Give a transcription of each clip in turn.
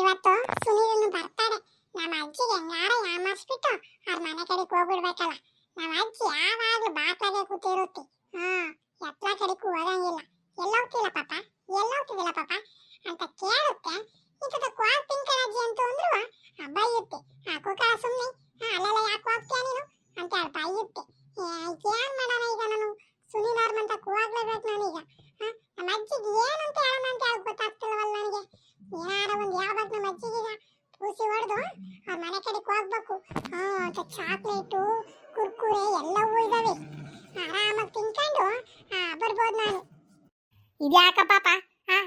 ಇವತ್ತು ಸುನೀಲನು ಬರ್ತಾಳೆ. ನಮ್ಮ ಅಜ್ಜಿಗೆ ಹೆಂಗಾರ ಯಾಮಾರಿಸ್ಬಿಟ್ಟು ಅವ್ರ ಮನೆ ಕಡೆಗೆ ಹೋಗ್ಬಿಡ್ಬೇಕಲ್ಲ. ನಮ್ಮ ಅಜ್ಜಿ ಯಾವಾಗಲೂ ಬಾಕ್ಲಾಗೆ ಕೂತಿರುತ್ತೆ. ಎತ್ಲ ಕಡೆಗೂ ಹೋಗಂಗಿಲ್ಲ. ಎಲ್ಲೋಗ್ತಿಲ್ಲ ಪಾಪ, ಎಲ್ಲೋಗ್ತಿದಿಲ್ಲ ಪಾಪ ಅಂತ ಕೇಳುತ್ತೆ. ಇಂಥದ್ದು ಕ್ವಾಕ್ ತಿಂಕಣ ಅಜ್ಜಿ ಅಂತ ಅಂದ್ರು ಬೈಯುತ್ತೆ. ಕುಕ್ಕ ಸುಮ್ಮನೆ ಅಲ್ಲೆಲ್ಲ ಯಾಕೆ ಹೋಗ್ತೀಯ ನೀನು ಅಂತ ಹೇಳಿ ಬೈಯುತ್ತೆ. ಏನ್ ಮಾಡೋಣ ಈಗ, ನಾನು ಸುನೀಲ್ ಅವ್ರ ಮಂತ ಕೂವಾಗ್ಲೇಬೇಕು ನಾನೀಗ. ನಮ್ಮ ಅಜ್ಜಿಗೆ ಏನಂತ ಹೇಳೋಣ ಅಂತ ಹೇಳಿ ಗೊತ್ತಾಗ್ತಿಲ್ವಲ್ಲ ನನಗೆ. ಏನಾರ ಒಂದು ಯಾವಾಗ ನಮ್ಮ ಅಜ್ಜಿಗೀಗ ಪೂಸಿ ಹೊಡೆದು ಅವ್ರ ಮನೆ ಕಡೆಗೆ ಹೋಗ್ಬೇಕು. ಚಾಕ್ಲೇಟು ಕುರ್ಕುರೆ ಎಲ್ಲವೂ ಇದಾವೆ, ಆರಾಮಾಗಿ ತಿನ್ಕೊಂಡು ಬರ್ಬೋದು ನಾನು. ಇದ್ಯಾಕ ಪಾಪ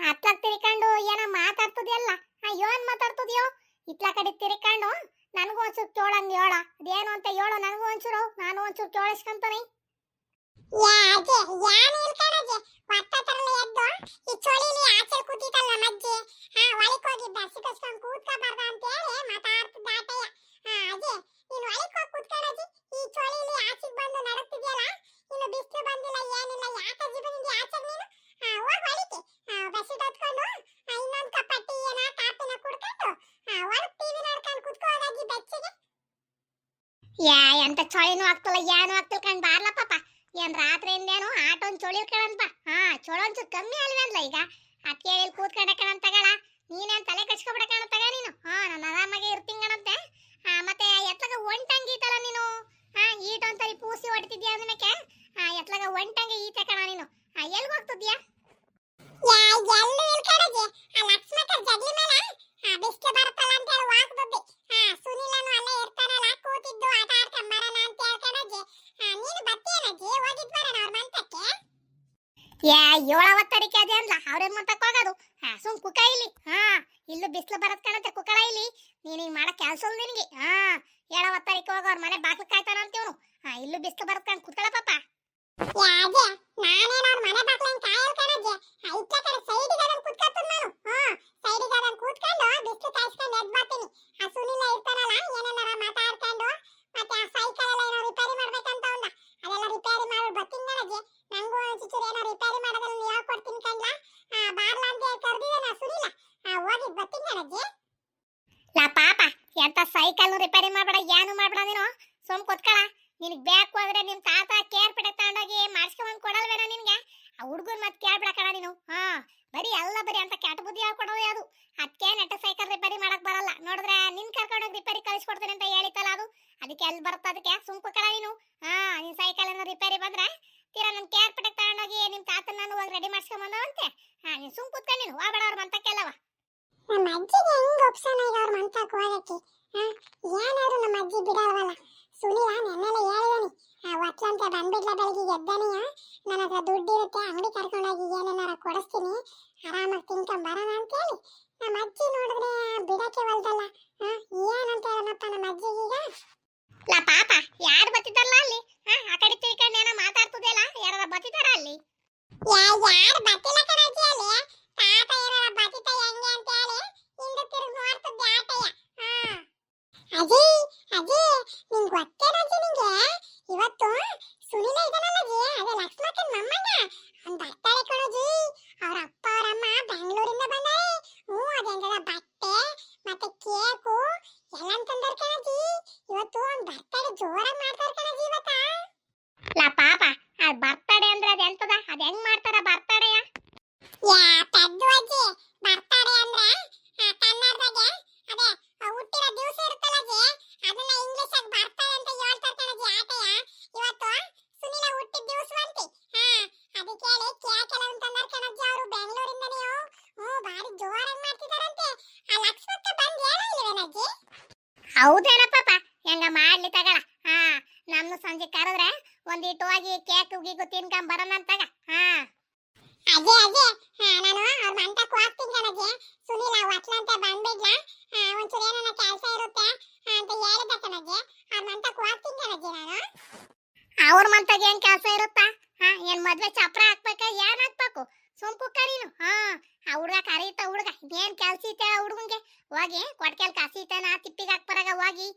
ಹತ್ಲಾಗ ತಿರ್ಕೊಂಡು ಏನೋ ಮಾತಾಡ್ತದೆಯಲ್ಲ, ಏನ್ ಮಾತಾಡ್ತದ್ಯೋ? ಇತ್ಲ ಕಡೆ ತಿರ್ಕೊಂಡು ನನಗೂ ಒಂಚೂರು ಕೇಳಂಗ್ ಹೇಳ, ಅದೇನು ಅಂತ ಹೇಳೋ ನನಗೂ ಒಂಚೂರು, ನಾನು ಒಂಚೂರು ಕೇಳಿಸ್ಕೊಂತಾನೆ. ಈ ಚೋಳಿಲಿ ಆಚೆ ಕೂತಿತ್ತಲ್ಲ ನಮ್ಮ ಅಜ್ಜಿ, ಒಳಕ್ ಹೋಗಿ ಬಸ್ಸಿ ಕಸ್ಕೊಂಡು ಕೂತ್ಕೋಬಾರ್ದ ಅಂತ ಹೇಳಿ ಮಾತಾಡ್ತಿದ್ದ ಆಟಯ್ಯ. ಅಜ್ಜಿ ನೀನು ಒಳಕ್ ಹೋಗಿ ಕೂತ್ಕೊಳ್ಳೋಜಿ, ಈ ಚೋಳಿಲಿ ಆಚೆಗೆ ಬಂದು ನಡಕ್ತಿದ್ಯಲ್ಲ, ಇನ್ನು ಬಿಸಿಲು ಬಂದಿಲ್ಲ ಏನಿಲ್ಲ, ಯಾಕೆ ಅಜ್ಜಿ ಬಂದಿದ್ದಿ ಆಚೆಗೆ ನೀನು? ಹೋಗಿ ಒಳಿಕೆ ಬಸ್ಸಿ ಹೊತ್ಕೊಂಡು ಇನ್ನೊಂದು ಕಪ್ ಟೀನ ಕಾಪಿನ ಕುಡ್ಕೊಂಡು ಒಳಗ್ ಟಿವಿ ನೋಡ್ಕೊಂಡು ಕೂತ್ಕೋದಜ್ಜಿ ಬೆಚ್ಚಿಗೆ. ಎಂತ ಚೋಳಿನೂ ಆಗ್ತಲ್ಲ ಏನು ಆಗ್ತಿಲ್ಕಂಡ್ ಬಾರ್ಲ ಪಾಪ. ಏನ್ ರಾತ್ರಿಯಿಂದೇನು ಆಟೊಂದು ಚೊಳಿಲ್ಕಣಂತ ಚೊಳೊಂಚೂರು ಕಮ್ಮಿ ಅಲ್ವೇನ್ಲ ಈಗ. ಅದಕ್ಕೆ ಹೇಳಿ ಕೂತ್ಕೊಂಡಕಣಂತ ತಗಳ, ನೀನೇನ್ ತಲೆ ಕಚ್ಕೊಬಿಡಕಣ ತಗ ನೀನು. ನಾನು ಆರಾಮಾಗಿ ಇರ್ತಿಂಗಣಂತೆ. ಮತ್ತೆ ಎತ್ಲಾಗ ಒಂಟಂಗೀತಲ್ಲ ನೀನು, ಈಟೊಂತರಿ ಪೂಸಿ ಹೊಡ್ತಿದ್ಯಾ ಅದನ್ನಕ್ಕೆ. ಎತ್ಲಾಗ ಒಂಟಂಗೆ ಈತೆ ಕಣ ನೀನು. ಎಲ್ಗ ಹೋಗ್ತಿದ್ಯಾ? ಎಲ್ಲೂ ಇಲ್ಕಣಜಿ, ಲಕ್ಷ್ಮಕ್ಕ ಜಗ್ಲಿ ಮೇಲೆ ಬಿಸ್ಲು ಬರುತ್ತಲ್ಲ ಅಂತ ಹೇಳಿ ಹೋಗ್ತದ್ದೆ. ಸುನಿಲನು ಅಲ್ಲೇ ಇರ್ತಾನಲ್ಲ, ಕೂತಿದ್ದು ಆಟ ಆಡ್ಕೊಂಡ್ ಬರೋಣ ಅಂತ ಹೇಳ್ಕಣಜಿ. ನೀನು ಬತ್ತೀನಜ್ಜಿ, ಹೋಗಿದ್ ಬರೋಣ ಅವ್ರ ಮಂತಕ್ಕೆ. ಏಳವತ್ತರಿಕೆ ಅದೇ ಅನ್ಲ ಅವ್ರೇನ್ ಮಂತಕ್ಕೆ ಹೋಗೋದು? ಸುಮ್ ಕುಕ ಇಲ್ಲಿ. ಇಲ್ಲೂ ಬಿಸ್ಲು ಬರತ್ ಕಾಣತ್ತೆ ಕುಕ್ಕಳ ಇಲ್ಲಿ. ನೀನ್ ಹಿಂಗ್ ಮಾಡಕ್ ಕೆಲ್ಸ ನಿನಗೆ. ಏಳವತ್ತರಿಕೆ ಹೋಗ ಅವ್ರ ಮನೆ ಬಾಗ್ಲು ಕಾಯ್ತಾನ ಅಂತೀವನು. ಇಲ್ಲೂ ಬಿಸ್ಲು ಬರತ್ ಕಾಣ್ ಕುತ್ಕೊಳ್ಳ ಪಾಪ. ನಾನೇನ ಅವ್ರ ಮನೆ ಬಾಗ್ಲ ಕಾಯಲ್ ಕಣಜ್ಜಿ, ಇಟ್ಲ ಕಡೆ ಸೈಡಿಗೆ ಅದನ್ನ ಕುತ್ಕೊತೀನಿ ನಾನು. ಸೈಡಿಗೆ ಅದನ್ನ ಕೂತ್ಕೊಂಡು ಬಿಸ್ಲು ಕಾಯಿಸ್ಕೊಂಡು ಎದ್ ಬರ್ತೀನಿ. ಸುನಿಲ ಇರ್ತಾನಲ್ಲ, ಏನೇನಾರ ಮಾತಾಡ್ಕೊಂಡು, ಮತ್ತೆ ಆ ಸೈಕಲ್ ಎಲ್ಲ ಏನೋ ರಿಪೇರಿ ಮಾಡ್ಬೇಕಂತ ಅಂದ, ಅದೆಲ್ಲ ರಿಪೇರಿ ಮಾಡಿ ಬರ್ತೀನಿ ಕಣಜ್ಜಿ. ನಂಗೂ ಒಂಚೂರು ಏನೋ ರಿಪೇರಿ ಮಾಡೋದನ್ನ ಹೇಳ್ಕೊಡ್ತೀನಿ ಕಣ್ಲ. ಬಾರ್ಲ ಅಂತ ಕರ್ದಿದ್ದಾನ ಸುನಿಲ, ಹೋಗಿ ಬರ್ತೀನಿ ಕಣಜ್ಜಿ. ಲಾ ಪಾಪ, ಎಂತ ಸೈಕಲ್ ರಿಪೇರಿ ಮಾಡ್ಬೇಡ, ಏನು ಮಾಡ್ಬೇಡ ನೀನು. ಸುಮ್ ಕೂತ್ಕೊಳ. ನಿನಗೆ ಬೇಕು ಅಂದ್ರೆ ನಿಮ್ ತಾತ ಕೇರ್ ಪೆಟ್ಟೆ ತಗೊಂಡೋಗಿ ಮಾಡಿಸ್ಕೊಂಡ್ ಕೊಡಲ್ವೇನ ನಿನ್ಗೆ? ಆ ಹುಡುಗನ್ ಮತ್ತೆ ಕೇಳ್ಬಿಡ ಕಣ ನೀನು. ಬರೀ ಎಲ್ಲ ಬರೀ ಅಂತ ಕೆಟ್ಟ ಬುದ್ಧಿ ಹೇಳ್ಕೊಡೋದು ಅದು. ಅದಕ್ಕೆ ನೆಟ್ಟ ಸೈಕಲ್ ರಿಪೇರಿ ಮಾಡಕ್ ಬರಲ್ಲ. ನೋಡಿದ್ರೆ ನಿನ್ ಕರ್ಕೊಂಡೋಗಿ ರಿಪೇರಿ ಕಳಿಸ್ಕೊಡ್ತೀನಿ ಅಂತ ಹೇಳಿತ್ತಲ್ಲ ಅದು, ಅದಕ್ಕೆ ಎಲ್ಲಿ ಬರುತ್ತೆ ಅದಕ್ಕೆ. ಸುಮ್ಕು ಕಣ ನೀನು. ನಿನ್ ಸೈಕಲ್ ಏನೋ ರಿಪೇರಿ ಬಂದ್ರೆ ತೀರಾ ನನ್ ಕೇರ್ ಪೆಟ್ಟೆ ತಗೊಂಡೋಗಿ ನಿಮ್ ತಾತನ ನಾನು ಹೋಗಿ ರೆಡಿ ಮಾಡ್ಸ್ಕೊಂಡ್ ಬಂದವಂತೆ. ನೀನ್ ಸುಮ್ ಕೂತ್ಕೊಂಡು ನೀನು ಹೋಗ್ಬೇಡ ಅವ್ರ ಮಂತಕ್ಕೆಲ್ಲವ. ನಮ್ಮ ಅಜ್ಜಿಗೆ ಹೆಂಗ್ ಒಪ್ಸೋಣ ಈಗ ಅವ್ರ ಮಂತಕ್ಕೆ ಹೋಗಕ್ಕೆ? ಏನಾದ್ರು ನಮ್ಮ ಅಜ್ಜಿ ಬಿಡಲ್ವಲ್ಲ. ಸುನಿಲ ನೆನ್ನೆಲ್ಲ ಹೇಳಿದಾನೆ, ಒಟ್ಲಂತೆ ಬಂದ್ಬಿಡ್ಲ ಬೆಳಗ್ಗೆ ಎದ್ದಾನೆಯ, ನನ್ನ ಹತ್ರ ದುಡ್ಡು ಇರುತ್ತೆ, ಅಂಗಡಿ ಕರ್ಕೊಂಡೋಗಿ ಏನೇನಾರ ಕೊಡಿಸ್ತೀನಿ, ಆರಾಮಾಗಿ ತಿನ್ಕೊಂಡ್ ಬರೋಣ ಅಂತ ಹೇಳಿ. ನಮ್ಮ ಅಜ್ಜಿ ನೋಡಿದ್ರೆ ಬಿಡಕ್ಕೆ ಹೊಲ್ದಲ್ಲ. ಏನಂತ ಹೇಳೋಣಪ್ಪ ನಮ್ಮ ಅಜ್ಜಿಗೀಗ? ಲಾ ಪಾಪ, ಯಾರು ಬತ್ತಿದಾರಲ್ಲ ಅಲ್ಲಿ? ಆ ಕಡೆ ತಿಳ್ಕೊಂಡು ಏನೋ ಮಾತಾಡ್ತದಲ್ಲ, ಯಾರ ಬತ್ತಿದಾರ ಅಲ್ಲಿ? ಯಾರು ಬತ್ತಿಲ್ಲ ಕಣಜ್ಜಿ ಅಲ್ಲಿ. ತಾತ ಏನಾರ ಬತ್ತಿತ ಹೆಂಗೆ ಅಂತ ಹೇಳಿ ಹಿಂದೆ ತಿರುಗಿ ನೋಡ್ತಿದ್ದೆ ಆಟಯ್ಯ. ಅಜ್ಜಿ ಅಜ್ಜಿ, ನಿಂಗೆ ಗೊತ್ತೇನಜ್ಜಿ ನಿಂಗೆ, ಇವತ್ತು ಸುನಿಲ ಇದಾನಲ್ಲಜ್ಜಿ, ಅದೇ ಲಕ್ಷ್ಮಕ್ಕನ್ ಮೊಮ್ಮಗ, ಅವ್ನ್ ಬರ್ತಾರೆ ಕಣಜ್ಜಿ. ಅವ್ರ ಅಪ್ಪ ಅವರಮ್ಮ ಬೆಂಗಳೂರಿಂದ ಬಂದಾರೆ. ಅದೆಂಗದ ಬಟ್ಟೆ ಮತ್ತೆ ಕೇಕು ಎಲ್ಲ ತಂದಾರ ಕಣಜ್ಜಿ. ಇವತ್ತು ಅವ್ನ್ ಬರ್ತಡೆ ಜೋರಾಗಿ ಮಾಡ್ತಾರ ಕಣಜ್ಜಿ ಇವತ್ತ. ಲಾ ಪಾಪ, ಅದ್ ಬರ್ತಡೆ ಅಂದ್ರೆ ಅದ್ ಎಂತದ, ಅದ್ ಹೆಂಗ್ ಮಾಡ್ತಾರ ಬರ್ತಡೆಯ? ಪೆದ್ದು ಅಜ್ಜಿ, ಬರ್ತಡೆ ಅಂದ್ರೆ ಕನ್ನಡದಾಗೆ ಅದೇ ಹುಟ್ಟಿರೋ ದಿವಸ ಇರುತ್ತಲ್ಲಜ್ಜಿ, ಅದನ್ನ ಇಂಗ್ಲಿಷ್ ಆಗಿ ಬರ್ತಡೆ ಅಂತ ಹೇಳ್ತಾರೆ ಕಣಜ್ಜಿ ಆಟಯ್ಯ. ಇವತ್ತು ಸುನಿಲ ಹುಟ್ಟಿದ ದಿವಸವಂತೆ. ಅದಕ್ಕೆ ಹೇಳಿ ಕೇಕ್ ಎಲ್ಲ ತಂದಾರ ಕಣಜ್ಜಿ ಅವರು ಬೆಂಗಳೂರಿಂದನೇ. ಬಾರಿ ಜೋರಾಗಿ ಮಾಡ್ತಿದಾರಂತೆ. ಆ ಲಕ್ಷ್ಮಕ್ಕ ಬಂದ್ ಹೇಳಿಲ್ವೇನಜ್ಜಿ? ಹೌದೇನ ಪಾಪ, ಹೆಂಗ ಮಾಡ್ಲಿ ತಗಳ. ನಮ್ನು ಸಂಜೆ ಕರೆದ್ರೆ ಒಂದಿಟ್ಟು ಹೋಗಿ ಕೇಕ್ ಗೀಗು ತಿನ್ಕೊಂಡ್ ಬರೋಣ ಅಂತಾಗ. ಅದೇ ನಾನು ಅವ್ರ ಮಂತಕ್ಕೆ ಹೋಗ್ತೀನಿ ಕಣಜ್ಜಿ. ಸುನಿಲ ಒಟ್ಲಂತೆ ಬಂದ್ಬಿಡ್ಲ, ಒಂಚೂರು ಏನಾರ ಕೆಲಸ ಇರುತ್ತೆ ಅಂತ ಹೇಳಿದ ಕಣಜ್ಜಿ. ಅವ್ರ ಮಂತಕ್ಕೆ ಹೋಗ್ತೀನಿ ಕಣಜ್ಜಿ ನಾನು. ಅವ್ರ ಮಂತಗೆ ಏನ್ ಕೆಲಸ ಇರುತ್ತಾ? ಏನ್ ಮದ್ವೆ ಚಪ್ರ ಹಾಕ್ಬೇಕ, ಏನ್ ಹಾಕ್ಬೇಕು? ಸೊಂಪು ಕರೀನು. ಆ ಹುಡುಗ ಕರೀತ ಹುಡುಗ, ಏನ್ ಕೆಲ್ಸ ಐತೆ ಆ ಹುಡುಗಂಗೆ? ಹೋಗಿ ಕೊಟ್ಕೆಲ್ ಕಸೀತಾನ ತಿಪ್ಪಿಗೆ ಹಾಕ್ಬರಾಗ ಹೋಗಿ.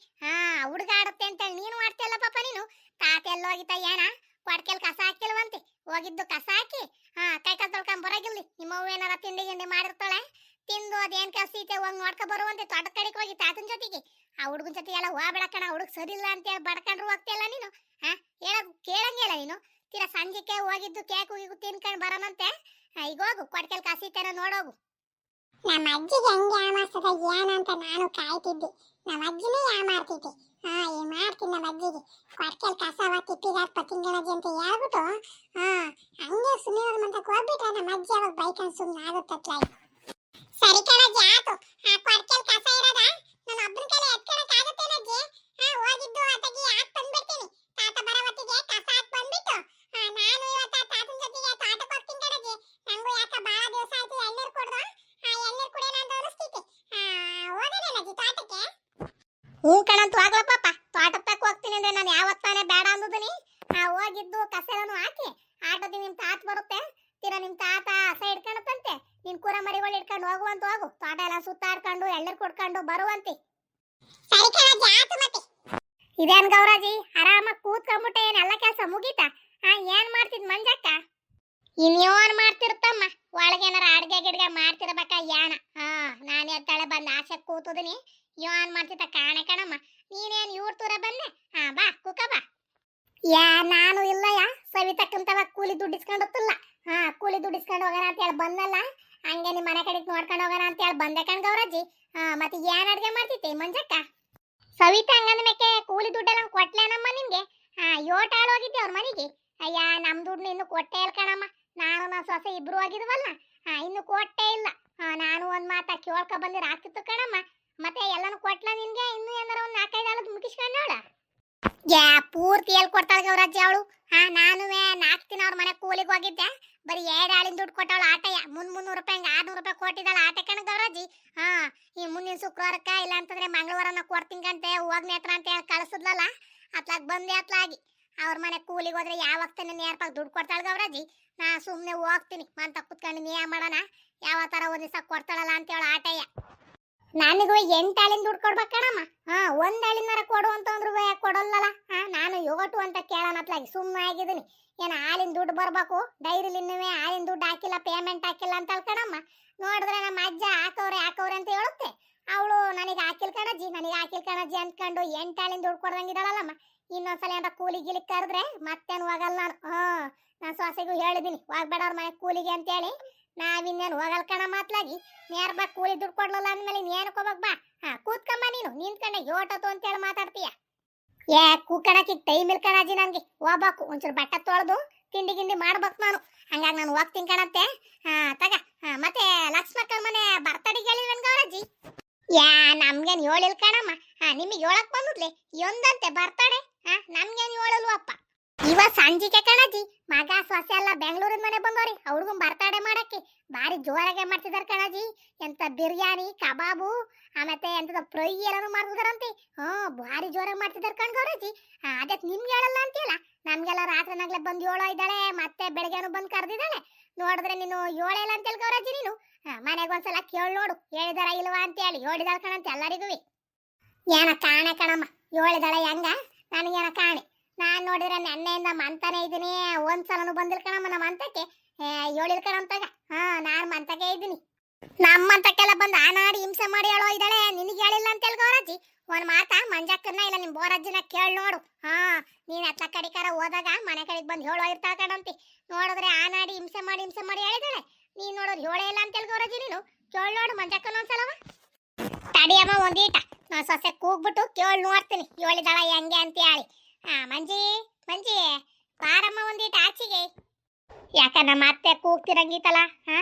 ಹುಡುಗ ಆಡುತ್ತೆ ಅಂತೇಳಿ ನೀನು ಮಾಡ್ತಿಯಲ್ಲ ಪಾಪ ನೀನು. ತಾತ ಎಲ್ಲೋಗಿತ್ತ ಏನ ಕೊಟ್ಕೆಲ್ ಕಸ ಹಾಕಿಲ್ವಂತೆ, ಹೋಗಿದ್ದು ಕಸ ಹಾಕಿ ಕೈ ಕಾಲು ತೊಳ್ಕೊಂಡ್ ಬರಾಗಿಲ್ರಿ. ನಿಮ್ಮವ್ವ ಏನಾರ ತಿಂಡಿ ಗಿಂಡಿ ಮಾಡಿರ್ತಾಳೆ, ತಿಂದು ಅದೇನ್ ಕೆಲಸ ಐತೆ ಹೋಗಿ ನೋಡ್ಕೊ ಬರುವಂತೆ ತೋಟದ ಕಡೆಗೆ ಹೋಗಿ ತಾತನ ಜೊತೆಗೆ. ಆ ಹುಡುಗನ ಜೊತೆ ಎಲ್ಲ ಹೋಗ್ಬೇಡ ಕಣ, ಹುಡುಗ ಸರಿ ಇಲ್ಲ ಅಂತ ಹೇಳಿ ಬಡ್ಕೊಂಡ್ರು ಹೋಗ್ತಿಲ್ಲ ನೀನು. ಹೇಳೋದು ಕೇಳಂಗಿಲ್ಲ ನೀನು. ತೀರಾ ಸಂಜೆಗೆ ಹೋಗಿದ್ದು ಕೇಕ್ ಹೋಗಿ ತಿನ್ಕೊಂಡು ಬರೋಣಂತೆ. ಈಗ ಹೋಗು, ಕೊಡ್ಕೆಲ್ ಕಾಸಿತೇನೋ ನೋಡೋಗು. ನಮ್ಮ ಅಜ್ಜಿಗೆ ಹೆಂಗೆ ಯಾಮಾರ್ಸದ ಏನಂತ ನಾನು ಕಾಯ್ತಿದ್ದೆ. ನಮ್ಮ ಅಜ್ಜಿನೇ ಯಾಮಾರ್ತಿದ್ದೆ. ಏನ್ ಮಾಡ್ತೀನಿ ನಮ್ಮ ಅಜ್ಜಿಗೆ ಕೊಡ್ಕೆಲ್ ಕಸವ ತಿಪ್ಪಿಗಾರ ಪತ್ತಿಂಗಣಜಿ ಅಂತ ಹೇಳ್ಬಿಟ್ಟು ಹಂಗೆ ಸುಮ್ಮನೆ ಮಂತಕ್ಕೆ ಹೋಗ್ಬಿಟ್ರೆ ನಮ್ಮ ಅಜ್ಜಿ ಅವಾಗ ಬೈಕಂಡ್ ಸುಮ್ಮನೆ ಆಗುತ್ತಲ್ಲ. ಸರಿ ಕಣಜ್ಜಿ ಆತು. ಕೊಡ್ಕೆಲ್ ಕಸ ಇರೋದ ನಾನು ಒಬ್ಬನ ಕೈಲಿ ಎತ್ಕೊಳಕ್ ಆಗುತ್ತೇನಜ್ಜಿ? ಹೋಗಿದ್ದು ಅತಗಿ ಹಾಕ್ ಬಂದ್ಬಿಡ್ತೀನಿ. ತಾತ ಬರೋ ಹೊತ್ತಿಗೆ ಕಸ ಹಾಕ್ ಬಂದ್ಬಿಟ್ಟು ನಾನು ಇವತ್ತ ತಾತನ ಜೊತೆಗೆ ತೋಟಕ್ಕೆ ಹೋಗ್ತೀನಿ ಕಣಜ್ಜಿ. ನಂಗೂ ಯಾಕ ಬಾಳ ದಿವಸ ಆಯ್ತು ಎಳ್ನೀರು ಕುಡ್ದು. ಎಳ್ನೀರು ಕುಡಿಯೋಣ ಅಂತ ಅನಿಸ್ತೈತಿ. ಹೋಗೋಣೇನಜ್ಜಿ ತೋಟಕ್ಕೆ? ಹ್ಞೂ ಕಣಂತ ಹೋಗ್ಲ ಪಾಪ. ತೋಟದ ತಕ್ಕ ಹೋಗ್ತೀನಿ ಅಂದ್ರೆ ನಾನು ಯಾವತ್ತಾನೆ ಬೇಡ ಅಂದಿದ್ದೀನಿ. ಹೋಗಿದ್ದು ಕಸ ಎಲ್ಲಾನು ಹಾಕಿ ಆಟೋದಿ ನಿಮ್ ತಾತ ಬರುತ್ತೆ. ತೀರಾ ನಿಮ್ ತಾತ ಹಸ ಹಿಡ್ಕೊಂಡಂತೆ ನಿನ್ ಕೂರ ಮರಿಗಳು ಹಿಡ್ಕೊಂಡು ಹೋಗುವಂತ ಹೋಗು. ತೋಟ ಎಲ್ಲ ಸುತ್ತಾಡ್ಕೊಂಡು ಎಳ್ನೀರು ಕುಡ್ಕೊಂಡು ಬರುವಂತಿ. ಸರಿ ಕಣಜ್ಜಿ ಆತು ಮತ್ತೆ. ಇದೇನ್ ಗೌರಾಜಿ ಆರಾಮಾಗಿ ಕೂತ್ಕೊಂಡ್ಬಿಟ್ಟೆ, ಏನೆಲ್ಲ ಕೆಲಸ ಮುಗೀತಾ? ಏನ್ ಮಾಡ್ತಿದ್ ಮಂಜಕ್ಕ? ಇನ್ಯೋನ್ ಮಾಡ್ತಿರುತ್ತಮ್ಮ, ಒಳಗೇನಾರ ಅಡ್ಗೆ ಗಿಡ್ಗೆ ಮಾಡ್ತಿರ್ಬೇಕ ಯಾನ. ನಾನು ಎತ್ತಾಳೆ ಬಂದು ಆಸೆ ಕೂತದಿನಿ. ಯೋನ್ ಮಾಡ್ತಿದ್ದ ಕಾಣೆ ಕಣಮ್ಮ. ನೀನೇನ್ ಇವ್ರ ತೂರ ಬಂದೆ? ಬಾ ಕುಕ ಬಾ. ನಾನು ಇಲ್ಲಯ್ಯ, ಸವಿತಕ್ಕಂತವ ಕೂಲಿ ದುಡ್ಡಿಸ್ಕೊಂಡತ್ತಿಲ್ಲ. ಕೂಲಿ ದುಡ್ಡಿಸ್ಕೊಂಡು ಹೋಗೋಣ ಅಂತ ಹೇಳಿ ಬಂದಲ್ಲ. ಹಂಗೆ ನಿಮ್ಮ ಮನೆ ಕಡೆಗೆ ನೋಡ್ಕೊಂಡು ಹೋಗೋಣ ಅಂತ ಹೇಳಿ ಬಂದೆ ಕಣ್ ಗೌರಾಜಿ. ಮತ್ತೆ ಏನ್ ಅಡ್ಗೆ ಮಾಡ್ತಿದ್ದೆ ಮಂಜಕ್ಕ? ಸವಿತಾ ಹಂಗಂದ ಮೇಕೆ ಕೂಲಿ ದುಡ್ಡೆಲ್ಲ ಕೊಟ್ಲೇನಮ್ಮ ನಿಮ್ಗೆ? ಯೋಟಾಳು ಹೋಗಿದ್ದೆ ಅವ್ರ ಮನೆಗೆ. ಅಯ್ಯ ನಮ್ ದುಡ್ಡು ಇನ್ನು ಕೊಟ್ಟೆ ಇಲ್ಲ ಕಣಮ್ಮ. ನಾನು ನನ್ನ ಸೊಸೆ ಇಬ್ರು ಹೋಗಿದ್ವಲ್ಲ, ಇನ್ನು ಕೊಟ್ಟೆ ಇಲ್ಲ. ನಾನು ಒಂದ್ ಮಾತ ಕೇಳ್ಕ ಬಂದಿರ ಆಗ್ತಿತ್ತು ಕಣಮ್ಮ. ಮತ್ತೆ ಎಲ್ಲಾನು ಕೊಟ್ಲ ನಿನ್ಗೆ? ಇನ್ನು ಏನಾರ ಒಂದ್ 4-5 ಆಳದ್ ಮುಗಿಸ್ಕೊಂಡವಳ? ಪೂರ್ತಿ ಎಲ್ಲಿ ಕೊಡ್ತಾಳ ಗೌರಾಜಿ ಅವಳು? ನಾನುವೆ 4 ದಿನ ಅವ್ರ ಮನೆ ಕೂಲಿಗೆ ಹೋಗಿದ್ದೆ. ಬರೀ 2 ಆಳಿನ ದುಡ್ಡು ಕೊಟ್ಟವಳು ಆಟಯ್ಯ. 300 ರೂಪಾಯಿ 600 ರೂಪಾಯಿ ಕೊಟ್ಟಿದ್ದಾಳ ಆಟ ಕಣ ಗೌರಾಜಿ. ಈ ಮುಂದಿನ ಶುಕ್ರವಾರಕ್ಕ ಇಲ್ಲ ಅಂತಂದ್ರೆ ಮಂಗಳವಾರನ ಕೊಡ್ತಿಂಗಂತೆ ಹೋಗ್ ನೇತ್ರ ಅಂತ ಹೇಳಿ ಕಳಿಸಿದ್ಲಲ್ಲ, ಅತ್ಲಾಗ ಬಂದೆ ಅತ್ಲಾಗಿ. ಅವ್ರ ಮನೆ ಕೂಲಿಗೆ ಹೋದ್ರೆ ಯಾವತ್ತನೇ ನೇರ್ಪಾಗಿ ದುಡ್ಡು ಕೊಡ್ತಾಳ ಗೌರಾಜಿ. ನಾ ಸುಮ್ನೆ ಹೋಗ್ತೀನಿ ಅಂತ ಕುತ್ಕೊಂಡು ನೀ ಮಾಡೋಣ, ಯಾವ ತರ ಒಂದ್ ದಿವಸ ಕೊಡ್ತಾಳಲ್ಲ ಅಂತ ಹೇಳಿ ಆಟಯ್ಯ. ನನಗೂ 8 ಆಳಿನ ದುಡ್ಡು ಕೊಡ್ಬೇಕಣಮ್ಮ. 1 ಆಳಿನಾರ ಕೊಡು ಅಂತಂದ್ರು ಕೊಡಲ್ಲಲ್ಲ. ನಾನು ಯೋಟು ಅಂತ ಕೇಳೋಣತ್ಲಾಗಿ ಸುಮ್ಮನೆ ಆಗಿದ್ದೀನಿ. ಏನ ಹಾಲಿನ ದುಡ್ಡು ಬರ್ಬೇಕು, ಡೈರಿಲಿ ಇನ್ನುವೆ ಹಾಲಿನ ದುಡ್ಡು ಹಾಕಿಲ್ಲ, ಪೇಮೆಂಟ್ ಹಾಕಿಲ್ಲ ಅಂತ ಕಣಮ್ಮ. ನೋಡಿದ್ರೆ ನಮ್ಮ ಅಜ್ಜ ಹಾಕವ್ರೆ ಅಂತ ಹೇಳುತ್ತೆ. ಅವಳು ನನಗೆ ಹಾಕಿಲ್ ಕಣಜ್ಜಿ ಅಂದ್ಕೊಂಡು 8 ಆಳಿನ ದುಡ್ಡು ಕೊಡ್ದಂಗಿದ್ದಾಳಲ್ಲಮ್ಮ. ಇನ್ನೊಂದ್ಸಲ ಏನಾರ ಕೂಲಿ ಗಿಲಿ ಕರೆದ್ರೆ ಮತ್ತೇನು ಹೋಗಲ್ಲ ನಾನು. ನಾನು ಸೊಸೆಗೂ ಹೇಳಿದ್ದೀನಿ ಹೋಗ್ಬೇಡ ಅವ್ರ ಮನೆ ಕೂಲಿಗೆ ಅಂತೇಳಿ. ನಾವಿನ್ನೇನು ಹೋಗಲ್ ಕಣ ಮಾತ್ಲಾಗಿ. ನೇರ್ಬಾ ಕೂಲಿ ದುಡ್ಡು ಕೊಡ್ಲಲ್ಲ ಅಂದ್ಮೇಲೆ ನೀನು ಹೋಗ್ಬಕ್ ಬಾ. ಕೂತ್ಕಮ್ಮ ನೀನು ನಿಂತ್ಕೊಂಡೆ ಯೋಟತ್ತು ಅಂತೇಳಿ ಮಾತಾಡ್ತೀಯ. ಕೂಕಣಕ್ಕೆ ಟೈಮ್ ಇಲ್ಲ ಕಣಜ್ಜಿ ನನ್ಗೆ. ಹೋಗ್ಬೇಕು, ಒಂಚೂರು ಬಟ್ಟೆ ತೊಳೆದು ತಿಂಡಿ ಗಿಂಡಿ ಮಾಡ್ಬೇಕು ನಾನು. ಹಂಗಾಗಿ ನಾನು ಹೋಗ್ತೀನಿ ಕಣತ್ತೆ. ತಗ ಮತ್ತೆ ಲಕ್ಷ್ಮಕ್ಕನ ಮನೆ ಬರ್ತಡಿಗೆ ಹೇಳಿಲ್ವೇನ್ ಗೌರಜ್ಜಿ? ನಮ್ಗೇನು ಹೇಳಿಲ್ ಕಣಮ್ಮ. ನಿಮಗೆ ಹೇಳಕ್ ಬಂದ್ಲೆ ಒಂದಂತೆ ಬರ್ತಡೆ. ನಮ್ಗೇನು ಹೇಳಲ್ವಪ್ಪ. ಇವತ್ತು ಸಂಜಿಕೆ ಕಣಜ್ಜಿ ಮಗ ಸೊಸೆ ಎಲ್ಲ ಬೆಂಗಳೂರಿನ ಮನೆ ಬಂದವ್ರಿ. ಅವ್ರಿಗೂ ಬರ್ತಡೆ ಮಾಡಕ್ಕೆ ಭಾರಿ ಜೋರಾಗೆ ಮಾಡ್ತಿದಾರ ಕಣಜ್ಜಿ. ಎಂತ ಬಿರಿಯಾನಿ ಕಬಾಬು ಆಮೇಲೆ ಎಂತದ ಫ್ರೈ ಎಲ್ಲಾನು ಮಾಡ್ತಿದಾರಂತೆ. ಭಾರಿ ಜೋರಾಗಿ ಮಾಡ್ತಿದಾರ ಕಣ್ ಗೌರಜ್ಜಿ. ಅದಕ್ಕೆ ನಿಮ್ಗೆ ಹೇಳಲ್ಲ ಅಂತೀಯಲ್ಲ. ನಮ್ಗೆಲ್ಲ ರಾತ್ರಿ ನಾಗ್ಲೆ ಬಂದು ಹೇಳೋ ಇದ್ದಾಳೆ, ಮತ್ತೆ ಬೆಳಗ್ಗೆನು ಬಂದು ಕರೆದಿದ್ದಾಳೆ. ನೋಡಿದ್ರೆ ನೀನು ಹೇಳಲ್ಲ ಅಂತೇಳಿ ಗೌರಜ್ಜಿ ನೀನು. ಮನೆಗೆ ಒಂದ್ಸಲ ಕೇಳಿ ನೋಡು ಹೇಳಿದಾರ ಇಲ್ವಾ ಅಂತೇಳಿ. ಹೇಳಿದಾಳ ಕಣಂತ ಎಲ್ಲರಿಗೂ. ಏನ ಕಾಣೆ ಕಣಮ್ಮ, ಹೇಳಿದಾಳ ಹೆಂಗ ನನಗೇನ ಕಾಣೆ. ನಾನ್ ನೋಡಿದ್ರೆ ನೆನ್ನೆಯಿಂದ ಮಂತಾನೆ ಇದ್ದೀನಿ, ಒಂದ್ಸಲನು ಬಂದಿಲ್ ಕಣಮ್ಮ ನಮ್ಮ ಅಂತಕ್ಕೆ. ಹೇಳಿಲ್ ಕಣಂತಾಗ ನಾನ್ ಮಂತಕ್ಕೆ ಇದ್ದೀನಿ. ನಮ್ಮಂತಕ್ಕೆಲ್ಲ ಬಂದು ಆನಾಡಿ ಹಿಂಸೆ ಮಾಡಿ ಹೇಳೋ ಇದ್ದಾಳೆ. ನಿನಗೆ ಹೇಳಿಲ್ಲ ಅಂತೇಳಿ ಗೌರಜ್ಜಿ. ಒಂದ್ ಮಾತಾ ಮಂಜಕ್ಕನ್ನ ಇಲ್ಲ ನಿಮ್ ಬೋರಜ್ಜಿನ ಕೇಳಿ ನೋಡು. ನೀನ್ ಅತ್ತ ಕಡಿಕಾರ ಹೋದಾಗ ಮನೆ ಕಡೆಗೆ ಬಂದು ಹೇಳೋ ಇರ್ತಾಳ ಕಣಂತಿ. ನೋಡಿದ್ರೆ ಆನಾಡಿ ಹಿಂಸೆ ಮಾಡಿ ಹೇಳಿದಾಳೆ. ನೀನ್ ನೋಡೋದು ಹೇಳೇ ಇಲ್ಲ ಅಂತೇಳಿ ಗೌರಜ್ಜಿ ನೀನು. ಕೇಳಿ ನೋಡು ಮಂಜಕ್ಕನ ಒಂದ್ಸಲವ. ತಡಿಯಮ್ಮ ಒಂದೀಟ ನಾನು ಸೊಸೆ ಕೂಗ್ಬಿಟ್ಟು ಕೇಳಿ ನೋಡ್ತೀನಿ ಹೇಳಿದಾಳ ಹೆಂಗೆ ಅಂತ ಹೇಳಿ. ಮಂಜಿ ಬಾರಮ್ಮ ಒಂದೀಟ ಆಚೆಗೆ. ಯಾಕ ನಮ್ಮ ಅತ್ತೆ ಕೂಗ್ತಿರಂಗಿತ್ತಲ್ಲ,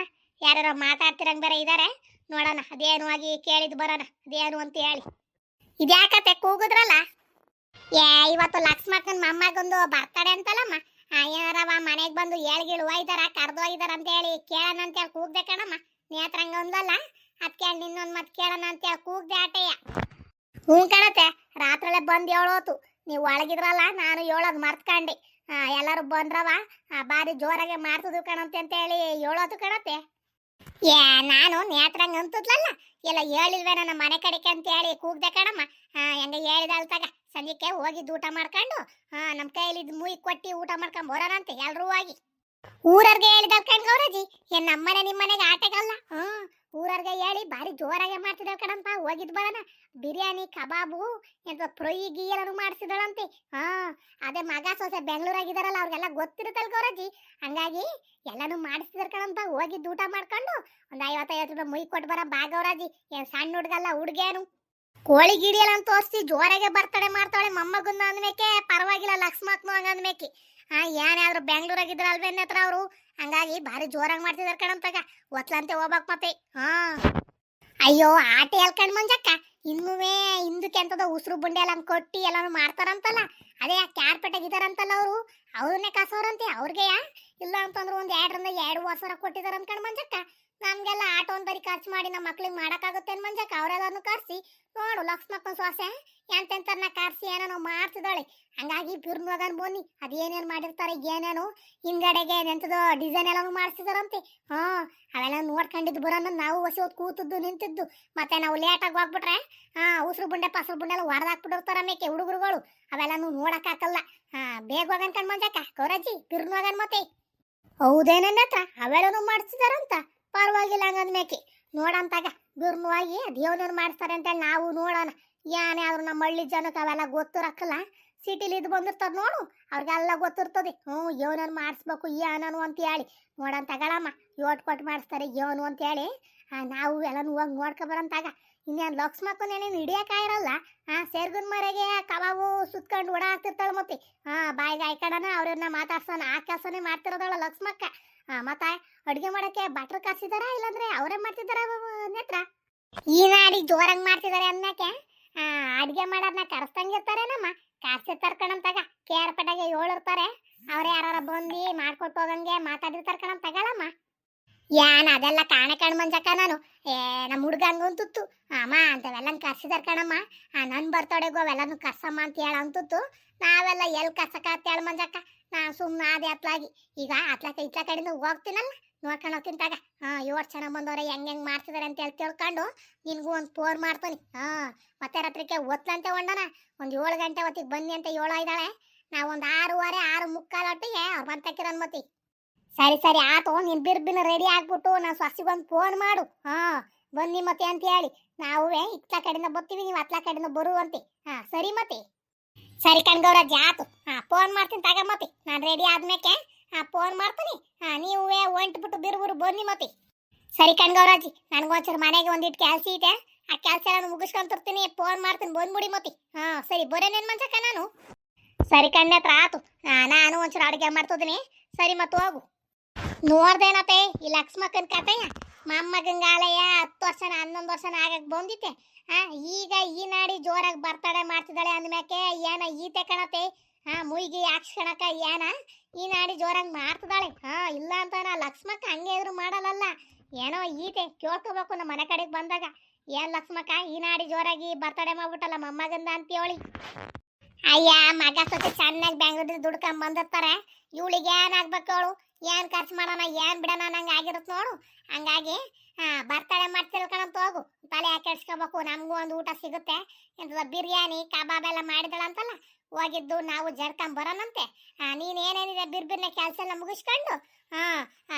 ಯಾರು ಮಾತಾಡ್ತಿರಂಗ್ ಬೇರೆ ಇದಾರೆ. ನೋಡೋಣ ಅದೇನು ಆಗಿ ಕೇಳಿದ್ ಬರೋಣ ಅದೇನು ಅಂತ ಹೇಳಿ. ಇದ್ಯಾಕತ್ತೆ ಕೂಗುದ್ರಲ್ಲ? ಇವತ್ತು ಲಕ್ಷ್ಮಕ್ಕನ ಮೊಮ್ಮಗೊಂದು ಬರ್ತಡೆ ಅಂತಲ್ಲಮ್ಮ. ಏನಾರವ ಮನೆಗೆ ಬಂದು ಏಳ್ಗಿಳು ಹೋಯ್ದಾರ ಕರ್ದು ಹೋಗಿದಾರ ಅಂತ ಹೇಳಿ ಕೇಳೋಣ ಅಂತೇಳಿ ಕೂಗ್ದೆ ಕಣಮ್ಮ. ನೇತ್ರಂಗ ಒಂದಲ್ಲ ಅದಕ್ಕೆ ನಿನ್ನೊಂದು ಮತ್ತೆ ಕೇಳೋಣ ಅಂತೇಳಿ ಕೂಗ್ದೆ ಆಟಯ್ಯ. ಹ್ಞೂ ಕಣತ್ತೆ, ರಾತ್ರಿಯಲ್ಲೇ ಬಂದು ಹೇಳೋತು. ನೀವು ಒಳಗಿದ್ರಲ್ಲ, ನಾನು ಹೇಳೋದು ಮರ್ತ್ಕಂಡೆ. ಎಲ್ಲರೂ ಬಂದ್ರವ ಬಾರಿ ಜೋರಾಗೆ ಮಾಡ್ತಿದ್ವು ಕಣಂತೆ ಅಂತ ಹೇಳಿ ಹೇಳೋದು ಕಣತ್ತೆ. ನಾನು ನೇತ್ರಂಗ ಅಂತದ್ಲಲ್ಲ, ಎಲ್ಲ ಹೇಳಿಲ್ವೇ ನನ್ನ ಮನೆ ಕಡೆಗೆ ಅಂತ ಹೇಳಿ ಕೂಗ್ದೆ ಕಣಮ್ಮ. ಹೆಂಗ ಹೇಳಿದಲ್ ತಗ ಸಂಜೆಗೆ ಹೋಗಿದ್ದು ಊಟ ಮಾಡ್ಕೊಂಡು ನಮ್ಮ ಕೈಯಲ್ಲಿ ಮುಯಿ ಕೊಟ್ಟಿ ಊಟ ಮಾಡ್ಕೊಂಡ್ ಬರೋಣಂತೆ ಎಲ್ರೂ ಹೋಗಿ. ಊರರ್ಗೆ ಹೇಳಿದಲ್ ಕಣ್ ಗೌರಜಿ ಏನ್ ನಮ್ಮನೆ ನಿಮ್ಮನೆಗೆ ಆಟಗಲ್ಲ ಊರರ್ಗೆ ಹೇಳಿ ಬಾರಿ ಜೋರಾಗೆ ಮಾಡ್ತಿದ್ದಾಳ ಕಣಂತ ಹೋಗಿದ್ ಬರೋಣ ಬಿರಿಯಾನಿ ಕಬಾಬು ಎಂತ ಫ್ರೈ ಗೀ ಎಲ್ಲಾನು ಮಾಡಿಸಿದಳಂತೆ ಅದೇ ಮಗ ಸೊಸೆ ಬೆಂಗಳೂರಾಗಿದಾರಲ್ಲ ಅವ್ರಿಗೆಲ್ಲ ಗೊತ್ತಿರುತ್ತಲ್ ಗೌರಜಿ ಹಂಗಾಗಿ ಎಲ್ಲಾನು ಮಾಡಿಸಿದಾರ ಕಣಂತ ಹೋಗಿದ್ದು ಊಟ ಮಾಡ್ಕೊಂಡು ಒಂದ್ 50 ರೂಪಾಯಿ ಮುಯ್ ಕೊಟ್ಟು ಬರ ಬಾ ಗೌರಜಿ ಏನ್ ಸಣ್ಣ ಹುಡ್ಗಲ್ಲ ಹುಡ್ಗೇನು ಕೋಳಿ ಗಿಡಿ ಎಲ್ಲ ತೋರಿಸಿ ಜೋರಾಗೆ ಬರ್ತಡೆ ಮಾಡ್ತಾಳೆ ಮೊಮ್ಮಗನ್ನ ಅಂದ್ಮೇಕೆ ಪರವಾಗಿಲ್ಲ ಲಕ್ಷ್ಮಕ್ನು ಹಂಗಂದ್ಮೇಕೆ ಏನಾದ್ರು ಬೆಂಗಳೂರಾಗಿದ್ರಲ್ವೇನೆ ಹತ್ರ ಅವರು ಹಂಗಾಗಿ ಭಾರಿ ಜೋರಾಗಿ ಮಾಡ್ತಿದಾರ ಕಣಂತಾಗ ಒತ್ಲಂತೆ ಹೋಗ್ಬೇಕ್ ಮತ್ತೆ ಅಯ್ಯೋ ಆಟ ಎಲ್ಕಂಡ್ ಮಂಜಕ್ಕ ಇನ್ನುವೇ ಹಿಂದಕ್ಕೆ ಅಂತದ ಉಸಿರು ಬುಂಡೆ ಎಲ್ಲ ಕೊಟ್ಟಿ ಎಲ್ಲಾನು ಮಾಡ್ತಾರಂತಲ್ಲ ಅದೇ ಕ್ಯಾರ್ಪೆಟಾಗಿದಾರಂತಲ್ಲ ಅವರು ಅವ್ರನ್ನೇ ಕಸವ್ರಂತೆ ಅವ್ರಿಗೆ ಇಲ್ಲ ಅಂತಂದ್ರು ಒಂದ್ 2 ವರ್ಷ ಕೊಟ್ಟಿದಾರ ಅನ್ಕಂಡ್ ಮಂಜಕ್ಕ ನಮ್ಗೆಲ್ಲ ಆಟೋ ಒಂದ್ ಬರಿ ಖರ್ಚು ಮಾಡಿ ನಮ್ಮ ಮಕ್ಳಿಗೆ ಮಾಡಕ್ಕಾಗುತ್ತೆ ಮಂಜಕ್ಕ ಅವರೆಲ್ಲಾನು ಕರ್ಸಿ ನೋಡು ಲಕ್ಷ್ಮಕ್ಕನ ಸೊಸೆ ಎಂತೆಂತರ್ನ ಕರ್ಸಿ ಏನೇನೋ ಮಾಡ್ತಿದ್ದಾಳೆ ಹಂಗಾಗಿ ಬಿರ್ನೋಗನ್ ಬೋನಿ ಅದೇನೇನ್ ಮಾಡಿರ್ತಾರೆ ಏನೇನು ಹಿಂದ್ಗಡೆಗೆ ಎಂತದೋ ಡಿಸೈನ್ ಎಲ್ಲಾನು ಮಾಡಿಸಿದಾರಂತೆ ಅವೆಲ್ಲ ನೋಡ್ಕೊಂಡಿದ್ದು ಬರೋಣ ನಾವು ಹೊಸಿ ಹೊತ್ತು ಕೂತಿದ್ದು ನಿಂತಿದ್ದು ಮತ್ತೆ ನಾವು ಲೇಟಾಗಿ ಹೋಗ್ಬಿಟ್ರೆ ಉಸಿರು ಬುಂಡೆ ಪಸರು ಬುಂಡೆ ಎಲ್ಲ ಹೊಡೆದಾಕ್ಬಿಟ್ಟಿರ್ತಾರ ಮೇಕೆ ಹುಡುಗರುಗಳು ಅವೆಲ್ಲಾನು ನೋಡಕ್ ಹಾಕಲ್ಲ ಬೇಗ ಹೋಗನ್ ಕಣ್ ಮಂಜಕ್ಕ ಗೌರಜ್ಜಿ ಬಿರ್ನೋಗನ್ ಮತ್ತೆ ಹೌದೇನನ್ನ ಹತ್ರ ಅವೆಲ್ಲನು ಮಾಡಿಸಿದಾರಂತ ಪರವಾಗಿಲ್ಲ ಹಂಗಂದ್ ಮೇಕೆ ನೋಡಂತಾಗ ಬಿರ್ನುವಾಗಿ ದೇವ್ನವ್ರು ಮಾಡಿಸ್ತಾರೆ ಅಂತೇಳಿ ನಾವು ನೋಡೋಣ ಏನೇ ಆದ್ರೂ ನಮ್ಮ ಹಳ್ಳಿ ಜನಕ್ಕೆ ಅವೆಲ್ಲ ಗೊತ್ತಿರಕ್ಕಲ್ಲ ಸಿಟಿಲಿ ಇದು ಬಂದಿರ್ತಾರ ನೋಡು ಅವ್ರಿಗೆಲ್ಲ ಗೊತ್ತಿರ್ತದೆ ಯೋನನ್ ಮಾಡಿಸ್ಬೇಕು ಏನನು ಅಂತ ಹೇಳಿ ನೋಡನ್ ತಗೊಳಮ್ಮ ಯೋಟ್ ಕೊಟ್ಟು ಮಾಡಿಸ್ತಾರೆ ಯೋನು ಅಂತ ಹೇಳಿ ನಾವು ಎಲ್ಲಾನು ಹೋಗಿ ನೋಡ್ಕೊಬರಂತಾಗ ಇನ್ನೇನು ಲಕ್ಷ್ಮಕ್ಕನೇನೇನು ಹಿಡಿಯಕ್ಕಾಗಿರಲ್ಲ ಸೇರ್ಗುನ್ ಮರೆಗೆ ಕಬಾಬು ಸುತ್ಕೊಂಡು ಓಡಾಡ್ತಿರ್ತಾಳೆ ಮತ್ತೆ ಬಾಯಿಗೆ ಆಯ್ಕಡನ ಅವ್ರನ್ನ ಮಾತಾಡ್ಸೋಣ ಆ ಕೆಲಸನೇ ಮಾಡ್ತಿರೋದಳ ಲಕ್ಷ್ಮಕ್ಕ ಮತ್ತ ಅಡುಗೆ ಮಾಡಕ್ಕೆ ಬಟ್ರ್ ಕರ್ಸಿದಾರ ಇಲ್ಲಾಂದ್ರೆ ಅವರೇ ಮಾಡ್ತಿದಾರ ನೇತ್ರ ಈ ನಾಡಿ ಜೋರಾಗಿ ಮಾಡ್ತಿದಾರೆ ಅನ್ನಕ್ಕೆ ಅಡ್ಗೆ ಮಾಡೋದನ್ನ ಕರೆಸ್ತಂಗಿರ್ತಾರೇನಮ್ಮ ಕರ್ಸಿರ್ತಾರ ಕಣಂತಾಗ ಕೇರ್ಪೆಟಾಗೆ ಹೇಳಿರ್ತಾರೆ ಅವ್ರೇ ಯಾರ ಬಂದು ಮಾಡ್ಕೊಟ್ಟು ಹೋಗಂಗೆ ಮಾತಾಡಿರ್ತಾರ ಕಣಂತ ತಗೊಳಮ್ಮ ಏನ್ ಅದೆಲ್ಲ ಕಾಣೆ ಕಣ್ ಮಂಜಕ್ಕ ನಾನು ನಮ್ಮ ಹುಡ್ಗ ಹಂಗಂತುತ್ತು ಅಮ್ಮ ಅಂತವೆಲ್ಲ ಕರ್ಸಿದಾರ ಕಣಮ್ಮ ನನ್ ಬರ್ತಡೆಗೋ ಅವೆಲ್ಲಾನು ಕರ್ಸಮ್ಮ ಅಂತ ಹೇಳ ಅಂತುತ್ತು ನಾವೆಲ್ಲ ಎಲ್ಲಿ ಕರ್ಸಕ್ಕ ಹೇಳ ಮಂಜಕ್ಕ ನಾ ಸುಮ್ಮನೆ ಅದೇ ಅತ್ಲಾಗಿ ಈಗ ಅತ್ಲಾಕ ಇತ್ಲ ಕಡೆಯಿಂದ ಹೋಗ್ತೀನಲ್ಲ ನೋಡ್ಕೊಂಡು ಹೋಗ್ತಿಂತಾಗ 7 ಜನ ಬಂದವ್ರೆ ಹೆಂಗ್ ಮಾಡ್ತಿದಾರೆ ಅಂತ ಹೇಳಿ ತಿಳ್ಕೊಂಡು ನಿನ್ಗೂ ಒಂದು ಫೋನ್ ಮಾಡ್ತೀನಿ ಮತ್ತೆ ರಾತ್ರಿಗೆ ಒತ್ಲಂತೆ ಹೊಂಡನ ಒಂದು 7 ಗಂಟೆ ಹೊತ್ತಿಗೆ ಬನ್ನಿ ಅಂತ 7 ಇದ್ದಾಳೆ ನಾವು ಒಂದು 6:15 6:45 ಹೊತ್ತಿಗೆ ಅವ್ರು ಬಂತಕ್ಕಿರನ್ ಮತಿ ಸರಿ ಆತು ನೀನ್ ಬಿರ್ಬಿನ ರೆಡಿ ಆಗ್ಬಿಟ್ಟು ನಾನು ಸೊಸಿಗೊಂದು ಫೋನ್ ಮಾಡು ಬನ್ನಿ ಮತ್ತೆ ಅಂತ ಹೇಳಿ ನಾವೇ ಇತ್ಲ ಕಡೆಯಿಂದ ಬರ್ತೀವಿ ನೀವು ಅತ್ಲ ಕಡೆಯಿಂದ ಬರುವಂತೆ ಸರಿ ಮತ್ತೆ ಸರಿ ಕಣ್ಗೌರಜ್ಜಿ ಆತು ಫೋನ್ ಮಾಡ್ತೀನಿ ತಗ ಮತ್ತೆ ನಾನು ರೆಡಿ ಆದ್ಮೇಕೆ ಫೋನ್ ಮಾಡ್ತೀನಿ ನೀವೇ ಹೊಂಟ್ಬಿಟ್ಟು ಬಿರ್ಬುರು ಬನ್ನಿ ಮತ್ತೆ ಸರಿ ಕಣ್ಗೌರಜ್ಜಿ ನನಗೊಂಚೂರು ಮನೆಗೆ ಒಂದಿಟ್ಟು ಕೆಲಸ ಇದೆ ಆ ಕೆಲಸ ಎಲ್ಲ ಮುಗಿಸ್ಕೊಂತಿರ್ತೀನಿ ಫೋನ್ ಮಾಡ್ತೀನಿ ಬಂದ್ಬಿಡಿ ಮತ್ತೆ ಸರಿ ಬರೇನೇನು ಮಂಚಕ್ಕ ನಾನು ಸರಿ ಕಣ್ಣೆ ಹತ್ರ ಆತು ನಾನು ಒಂಚೂರು ಅಡುಗೆ ಮಾಡ್ತಿದ್ದೀನಿ ಸರಿ ಮತ್ತೆ ಹೋಗು ನೋಡ್ದೇನತೆ ಈ ಲಕ್ಷ್ಮಕ್ಕನ ಕತೆಯ ಮೊಮ್ಮಗಂಗಾಲಯ 10 ವರ್ಷನ 11 ವರ್ಷನ ಆಗಕ್ ಬಂದಿತ್ತೆ ಈಗ ಈ ನಾಡಿ ಜೋರಾಗಿ ಬರ್ತಡೆ ಮಾಡ್ತಿದ್ದಾಳೆ ಅಂದ್ಮ್ಯಾಕೆ ಏನ ಈತೆ ಕಣತೆ ಮುಯ್ಗಿ ಹಾಕ್ಸ್ಕಣಕ ಏನ ಈ ನಾಡಿ ಜೋರಾಗಿ ಮಾಡ್ತಿದ್ದಾಳೆ ಇಲ್ಲ ಅಂತ ನಾ ಲಕ್ಷ್ಮಕ್ಕ ಹಂಗೆ ಎದುರು ಮಾಡಲ್ಲ ಏನೋ ಈತೆ ಕೇಳ್ಕೋಬೇಕು ನಮ್ಮ ಮನೆ ಕಡೆಗೆ ಬಂದಾಗ ಏನ್ ಲಕ್ಷ್ಮಕ್ಕ ಈ ನಾಡಿ ಜೋರಾಗಿ ಬರ್ತಡೆ ಮಾಡ್ಬಿಟ್ಟಲ್ಲ ಮೊಮ್ಮಗಂದ ಅಂತ ಹೇಳಿ ಅಯ್ಯ ಮಗ ಸೊಸೆ ಚೆನ್ನಾಗಿ ಬೆಂಗಳೂರಲ್ಲಿ ದುಡ್ಕೊಂಡ್ ಬಂದಿರ್ತಾರೆ ಇವಳಿಗೆ ಏನಾಗ್ಬೇಕು ಅವಳು ಏನ್ ಖರ್ಚು ಮಾಡೋಣ ಏನ್ ಬಿಡೋಣ ನಂಗೆ ಆಗಿರುತ್ತೆ ನೋಡು ಹಂಗಾಗಿ ಬರ್ತಡೆ ಮಾಡ್ತಿರ್ಕಣಂತ ಹೋಗು ತಲೆ ಕೆಡ್ಸ್ಕೋಬೇಕು ನಮಗೂ ಒಂದು ಊಟ ಸಿಗುತ್ತೆ ಎಂತದ ಬಿರಿಯಾನಿ ಕಬಾಬ್ ಎಲ್ಲ ಮಾಡಿದಳಂತಲ್ಲ ಹೋಗಿದ್ದು ನಾವು ಜರ್ಕೊಂಡ್ ಬರೋಣಂತೆ ನೀನ್ ಏನೇನಿದೆ ಬಿರ್ಬಿರ್ನೆ ಕೆಲಸ ಎಲ್ಲ ಮುಗಿಸ್ಕೊಂಡು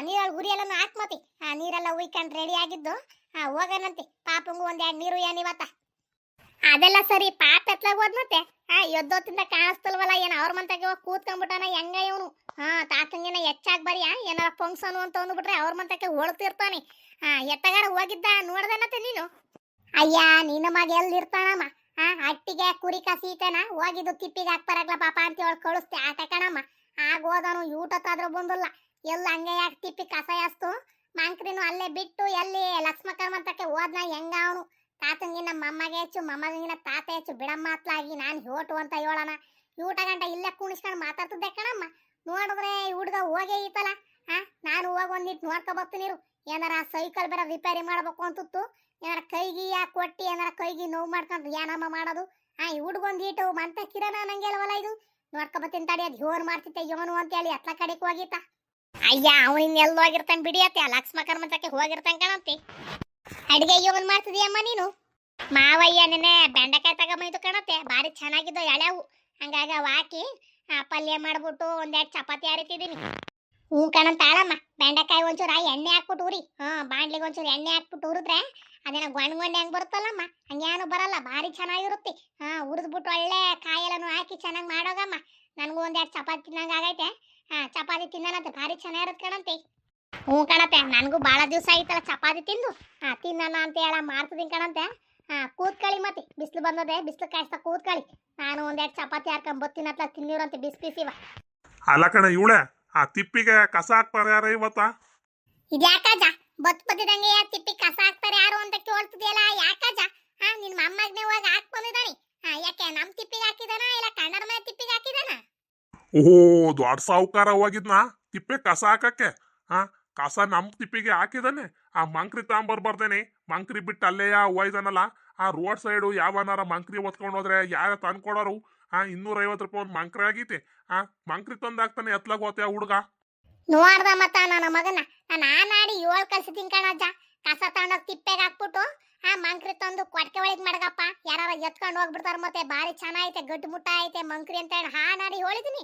ನೀರಲ್ಲಿ ಗುರಿ ಎಲ್ಲ ಹಾಕ್ಮತಿ ನೀರೆಲ್ಲ ಉಯ್ಕೊಂಡು ರೆಡಿ ಆಗಿದ್ದು ಹೋಗೋಣಂತೆ ಪಾಪಂಗು 1-2 ನೀರು ಏನಿವತ್ತ ಅದೆಲ್ಲ ಸರಿ ಪಾಪ ಎತ್ಲಾಗ ಹೋದ್ನಂತೆ ಎದ್ದೊತ್ತಿಂದ ಕಾಣಿಸ್ತಲ್ವಲ್ಲ ಏನ್ ಅವ್ರ ಮಂತಾಗೆ ಹೋಗಿ ಕೂತ್ಕೊಂಡ್ಬಿಟ್ಟಾನ ಹೆಂಗ ಇವನು ತಾತಂಗಿನ ಹೆಚ್ಚಾಗಿ ಬರಿಯ ಏನಾರ ಫಂಕ್ಷನ್ ಅಂತ ಅಂದ್ಬಿಟ್ರೆ ಅವ್ರ ಮಂತಕ್ಕೆ ಹೊಳ್ತಿರ್ತಾನೆ ಎತ್ತಗಾರ ಹೋಗಿದ್ದ ನೋಡ್ದನತ್ತೆ ನೀನು ಅಯ್ಯ ನಿನ್ನ ಮಗ ಎಲ್ಲಿರ್ತಾನಮ್ಮ ಅಟ್ಟಿಗೆ ಕುರಿ ಕಸೀತನ ಹೋಗಿದ್ದು ತಿಪ್ಪಿಗೆ ಹಾಕ್ತಾರಗ್ಲ ಪಾಪ ಅಂತ ಹೇಳಿ ಕಳಿಸ್ತೆ ಆಟ ಕಣಮ್ಮ ಆಗೋದನು ಊಟತ್ತಾದ್ರೂ ಬಂದಿಲ್ಲ ಎಲ್ಲ ಹಂಗೆ ಯಾಕೆ ತಿಪ್ಪಿ ಕಸ ಎಸ್ತು ಮಂಕ್ರಿನು ಅಲ್ಲೇ ಬಿಟ್ಟು ಎಲ್ಲಿ ಲಕ್ಷ್ಮಕ್ಕನ ಮಂತಕ್ಕೆ ಹೋದ್ನ ಹೆಂಗ ಅವನು ತಾತಂಗಿನ ಮೊಮ್ಮಗೆ ಹೆಚ್ಚು ಮೊಮ್ಮಗಂಗಿನ ತಾತ ಹೆಚ್ಚು ಬಿಡಮ್ಮ ಅತ್ಲಾಗಿ ನಾನು ಹೋಟು ಅಂತ ಹೇಳೋಣ ಊಟ ಗಂಟೆ ಇಲ್ಲೇ ಕುಣಿಸ್ಕೊಂಡು ಮಾತಾಡ್ತಿದ್ದೆ ಕಣಮ್ಮ ನೋಡಿದ್ರೆ ಈ ಹುಡುಗ ಹೋಗೇ ಐತಲ್ಲ ನಾನು ಹೋಗಿ ಒಂದಿಟ್ಟು ನೋಡ್ಕೊ ಬರ್ತೀನಿರು ಏನಾರ ಸೈಕಲ್ ಬೇರೆ ರಿಪೇರಿ ಮಾಡ್ಬೇಕು ಅಂತಿತ್ತು ಏನಾರ ಕೈಗಿ ಕೊಟ್ಟಿ ಏನಾರ ಕೈಗಿ ನೋವು ಮಾಡ್ಕೊಂಡ್ರು ಏನಮ್ಮ ಮಾಡೋದು ಈ ಹುಡುಗೊಂದಿಟ್ಟು ಮಂತ ಕಿರಣ ನಂಗೆಲ್ವಲ್ಲ ಇದು ನೋಡ್ಕೊ ಬರ್ತೀನಿ ತಡಿ ಅದು ಯೋನ್ ಮಾಡ್ತಿದ್ದೆ ಯೋನು ಅಂತ ಹೇಳಿ ಅತ್ಲ ಕಡೆಗೆ ಹೋಗಿತ್ತ ಅಯ್ಯ ಅವನಿನ್ ಎಲ್ಲಿ ಹೋಗಿರ್ತಾನೆ ಬಿಡಿಯತ್ತೆ ಲಕ್ಷ್ಮಕ್ಕನ ಮಂತಕ್ಕೆ ಹೋಗಿರ್ತಾನೆ ಕಣಂತಿ ಅಡಿಗೆ ಯೋನ್ ಮಾಡ್ತಿದೀಯಮ್ಮ ನೀನು ಮಾವಯ್ಯ ನೆನೆ ಬೆಂಡೆಕಾಯಿ ತಗೊಂಬೈದು ಕಣತ್ತೆ ಭಾರಿ ಚೆನ್ನಾಗಿದ್ದು ಎಳೆವು ಹಂಗಾಗಿ ಅವು ಹಾಕಿ ಪಲ್ಯ ಮಾಡ್ಬಿಟ್ಟು 1-2 ಚಪಾತಿ ಹರಿತಿದ್ದೀನಿ ಹ್ಞೂ ಕಣಂತ ತಾಳಮ್ಮ. ಬೆಂಡೆಕಾಯಿ ಒಂಚೂರು ಎಣ್ಣೆ ಹಾಕ್ಬಿಟ್ಟು ಉರಿ. ಬಾಣ್ಲಿಗೆ ಒಂಚೂರು ಎಣ್ಣೆ ಹಾಕ್ಬಿಟ್ಟು ಉರಿದ್ರೆ ಅದೇನೋ ಗೊಂಡ್ ಹೆಂಗ್ ಬರುತ್ತಲ್ಲಮ್ಮ, ಹಂಗೇನು ಬರಲ್ಲ, ಭಾರಿ ಚೆನ್ನಾಗಿರುತ್ತೆ. ಉರಿದ್ಬಿಟ್ಟು ಒಳ್ಳೆ ಕಾಯೆಲ್ಲನು ಹಾಕಿ ಚೆನ್ನಾಗಿ ಮಾಡೋಗಮ್ಮ. ನನಗೂ ಒಂದೆರಡು ಚಪಾತಿ ತಿನ್ನಂಗೆ ಆಗೈತೆ. ಚಪಾತಿ ತಿನ್ನೋಣಂತೆ, ಭಾರಿ ಚೆನ್ನಾಗಿರುತ್ತೆ ಕಣಂತೆ. ಹ್ಞೂ ಕಣತೆ, ನನಗೂ ಭಾಳ ದಿವಸ ಆಯ್ತಲ್ಲ ಚಪಾತಿ ತಿಂದು. ತಿನ್ನೋಣ ಅಂತ ಹೇಳ ಮಾಡ್ತಿದ್ದೀನಿ ಕಣಂತೆ. ಕೂತ್ಕೊಳ್ಳಿ ಮತ್ತೆ, ಬಿಸಿಲು ಬಂದದೆ, ಬಿಸಿಲು ಕಾಯಿಸ್ತಾ ಕೂತ್ಕೊಳ್ಳಿ. ನಾನು ಒಂದೆರಡು ಚಪಾತಿ ಹಾರ್ಕೊಂಡ್ ಬತ್ತಿನತ್ಲ ತಿನ್ನಿರಂತೆ ಬಿಸಿ ಬಿಸಿವ. ಅಲ್ಲ ಕಣ ಇವಳೆ, ಆ ತಿಪ್ಪಿಗೆ ಕಸ ಹಾಕ್ತಾರೆ ಯಾರ ಇವತ್ತ? ಇದ್ಯಾಕಜ ಬತ್ತಿದಂಗೆ ತಿಪ್ಪಿ ಕಸ ಹಾಕ್ತಾರೆ ಯಾರು ಅಂತ ಕೇಳ್ತಿದ್ಯಲ್ಲ, ಯಾಕಜ? ನಿನ್ ಮೊಮ್ಮಗನೇ ಹೋಗಿ ಹಾಕ್ ಬಂದಿದ್ದಾನೆ. ಯಾಕೆ ನಮ್ ತಿಪ್ಪಿಗೆ ಹಾಕಿದಾನ ಇಲ್ಲ ಕನ್ನಡ ಮನೆ ತಿಪ್ಪಿಗೆ ಹಾಕಿದಾನ? ಓಹೋ, ದೊಡ್ಡ ಸಾಹುಕಾರ ಹೋಗಿದ್ನಾ ತಿಪ್ಪೆ ಕಸ ಹಾಕಕ್ಕೆ? ಕಸ ನಮ್ ತಿಪ್ಪಿಗೆ ಹಾಕಿದಾನೆ. ಆ ಮಂಕ್ರಿ ತಗೊಂಬರ್ಬಾರ್ದೇನೆ, ಮಂಕ್ರಿ ಬಿಟ್ಟು ಅಲ್ಲೇಯ ಹೋಯ್ದಾನಲ್ಲ. ಆ ರೋಡ್ ಸೈಡು ಯಾವನಾರ ಮಂಕ್ರಿ ಹೊತ್ಕೊಂಡು ಹೋದ್ರೆ ಯಾರ ತಂದ್ಕೊಡೋರು? 250 ರೂಪಾಯಿ ಒಂದು ಮಂಕ್ರಿ ಆಗೈತೆ. ಮಂಕ್ರಿ ತಂದು ಹಾಕ್ತಾನೆ, ಎತ್ಲಾಗ ಹೋತೆ ಆ ಹುಡುಗ. ನೋಡ್ದ ಮತ್ತ ನನ್ನ ಮಗನ ನಾನು ನಾಡಿ 7 ಕಳ್ಸಿದ್ದೀನಿ ಕಣಜ್ಜ. ಕಸ ತಗೊಂಡೋಗಿ ತಿಪ್ಪೆಗೆ ಹಾಕ್ಬಿಟ್ಟು ಮಂಕ್ರಿ ತಂದು ಕೊಟ್ಕೆ ಒಳಗೆ ಮಡಗಪ್ಪ, ಯಾರು ಎತ್ಕೊಂಡು ಹೋಗ್ಬಿಡ್ತಾರ. ಮತ್ತೆ ಭಾರಿ ಚೆನ್ನಾಗೈತೆ, ಗಟ್ಟು ಮುಟ್ಟ ಐತೆ ಮಂಕ್ರಿ ಅಂತ ಹೇಳಿ ನಾಡಿ ಹೇಳಿದೀನಿ.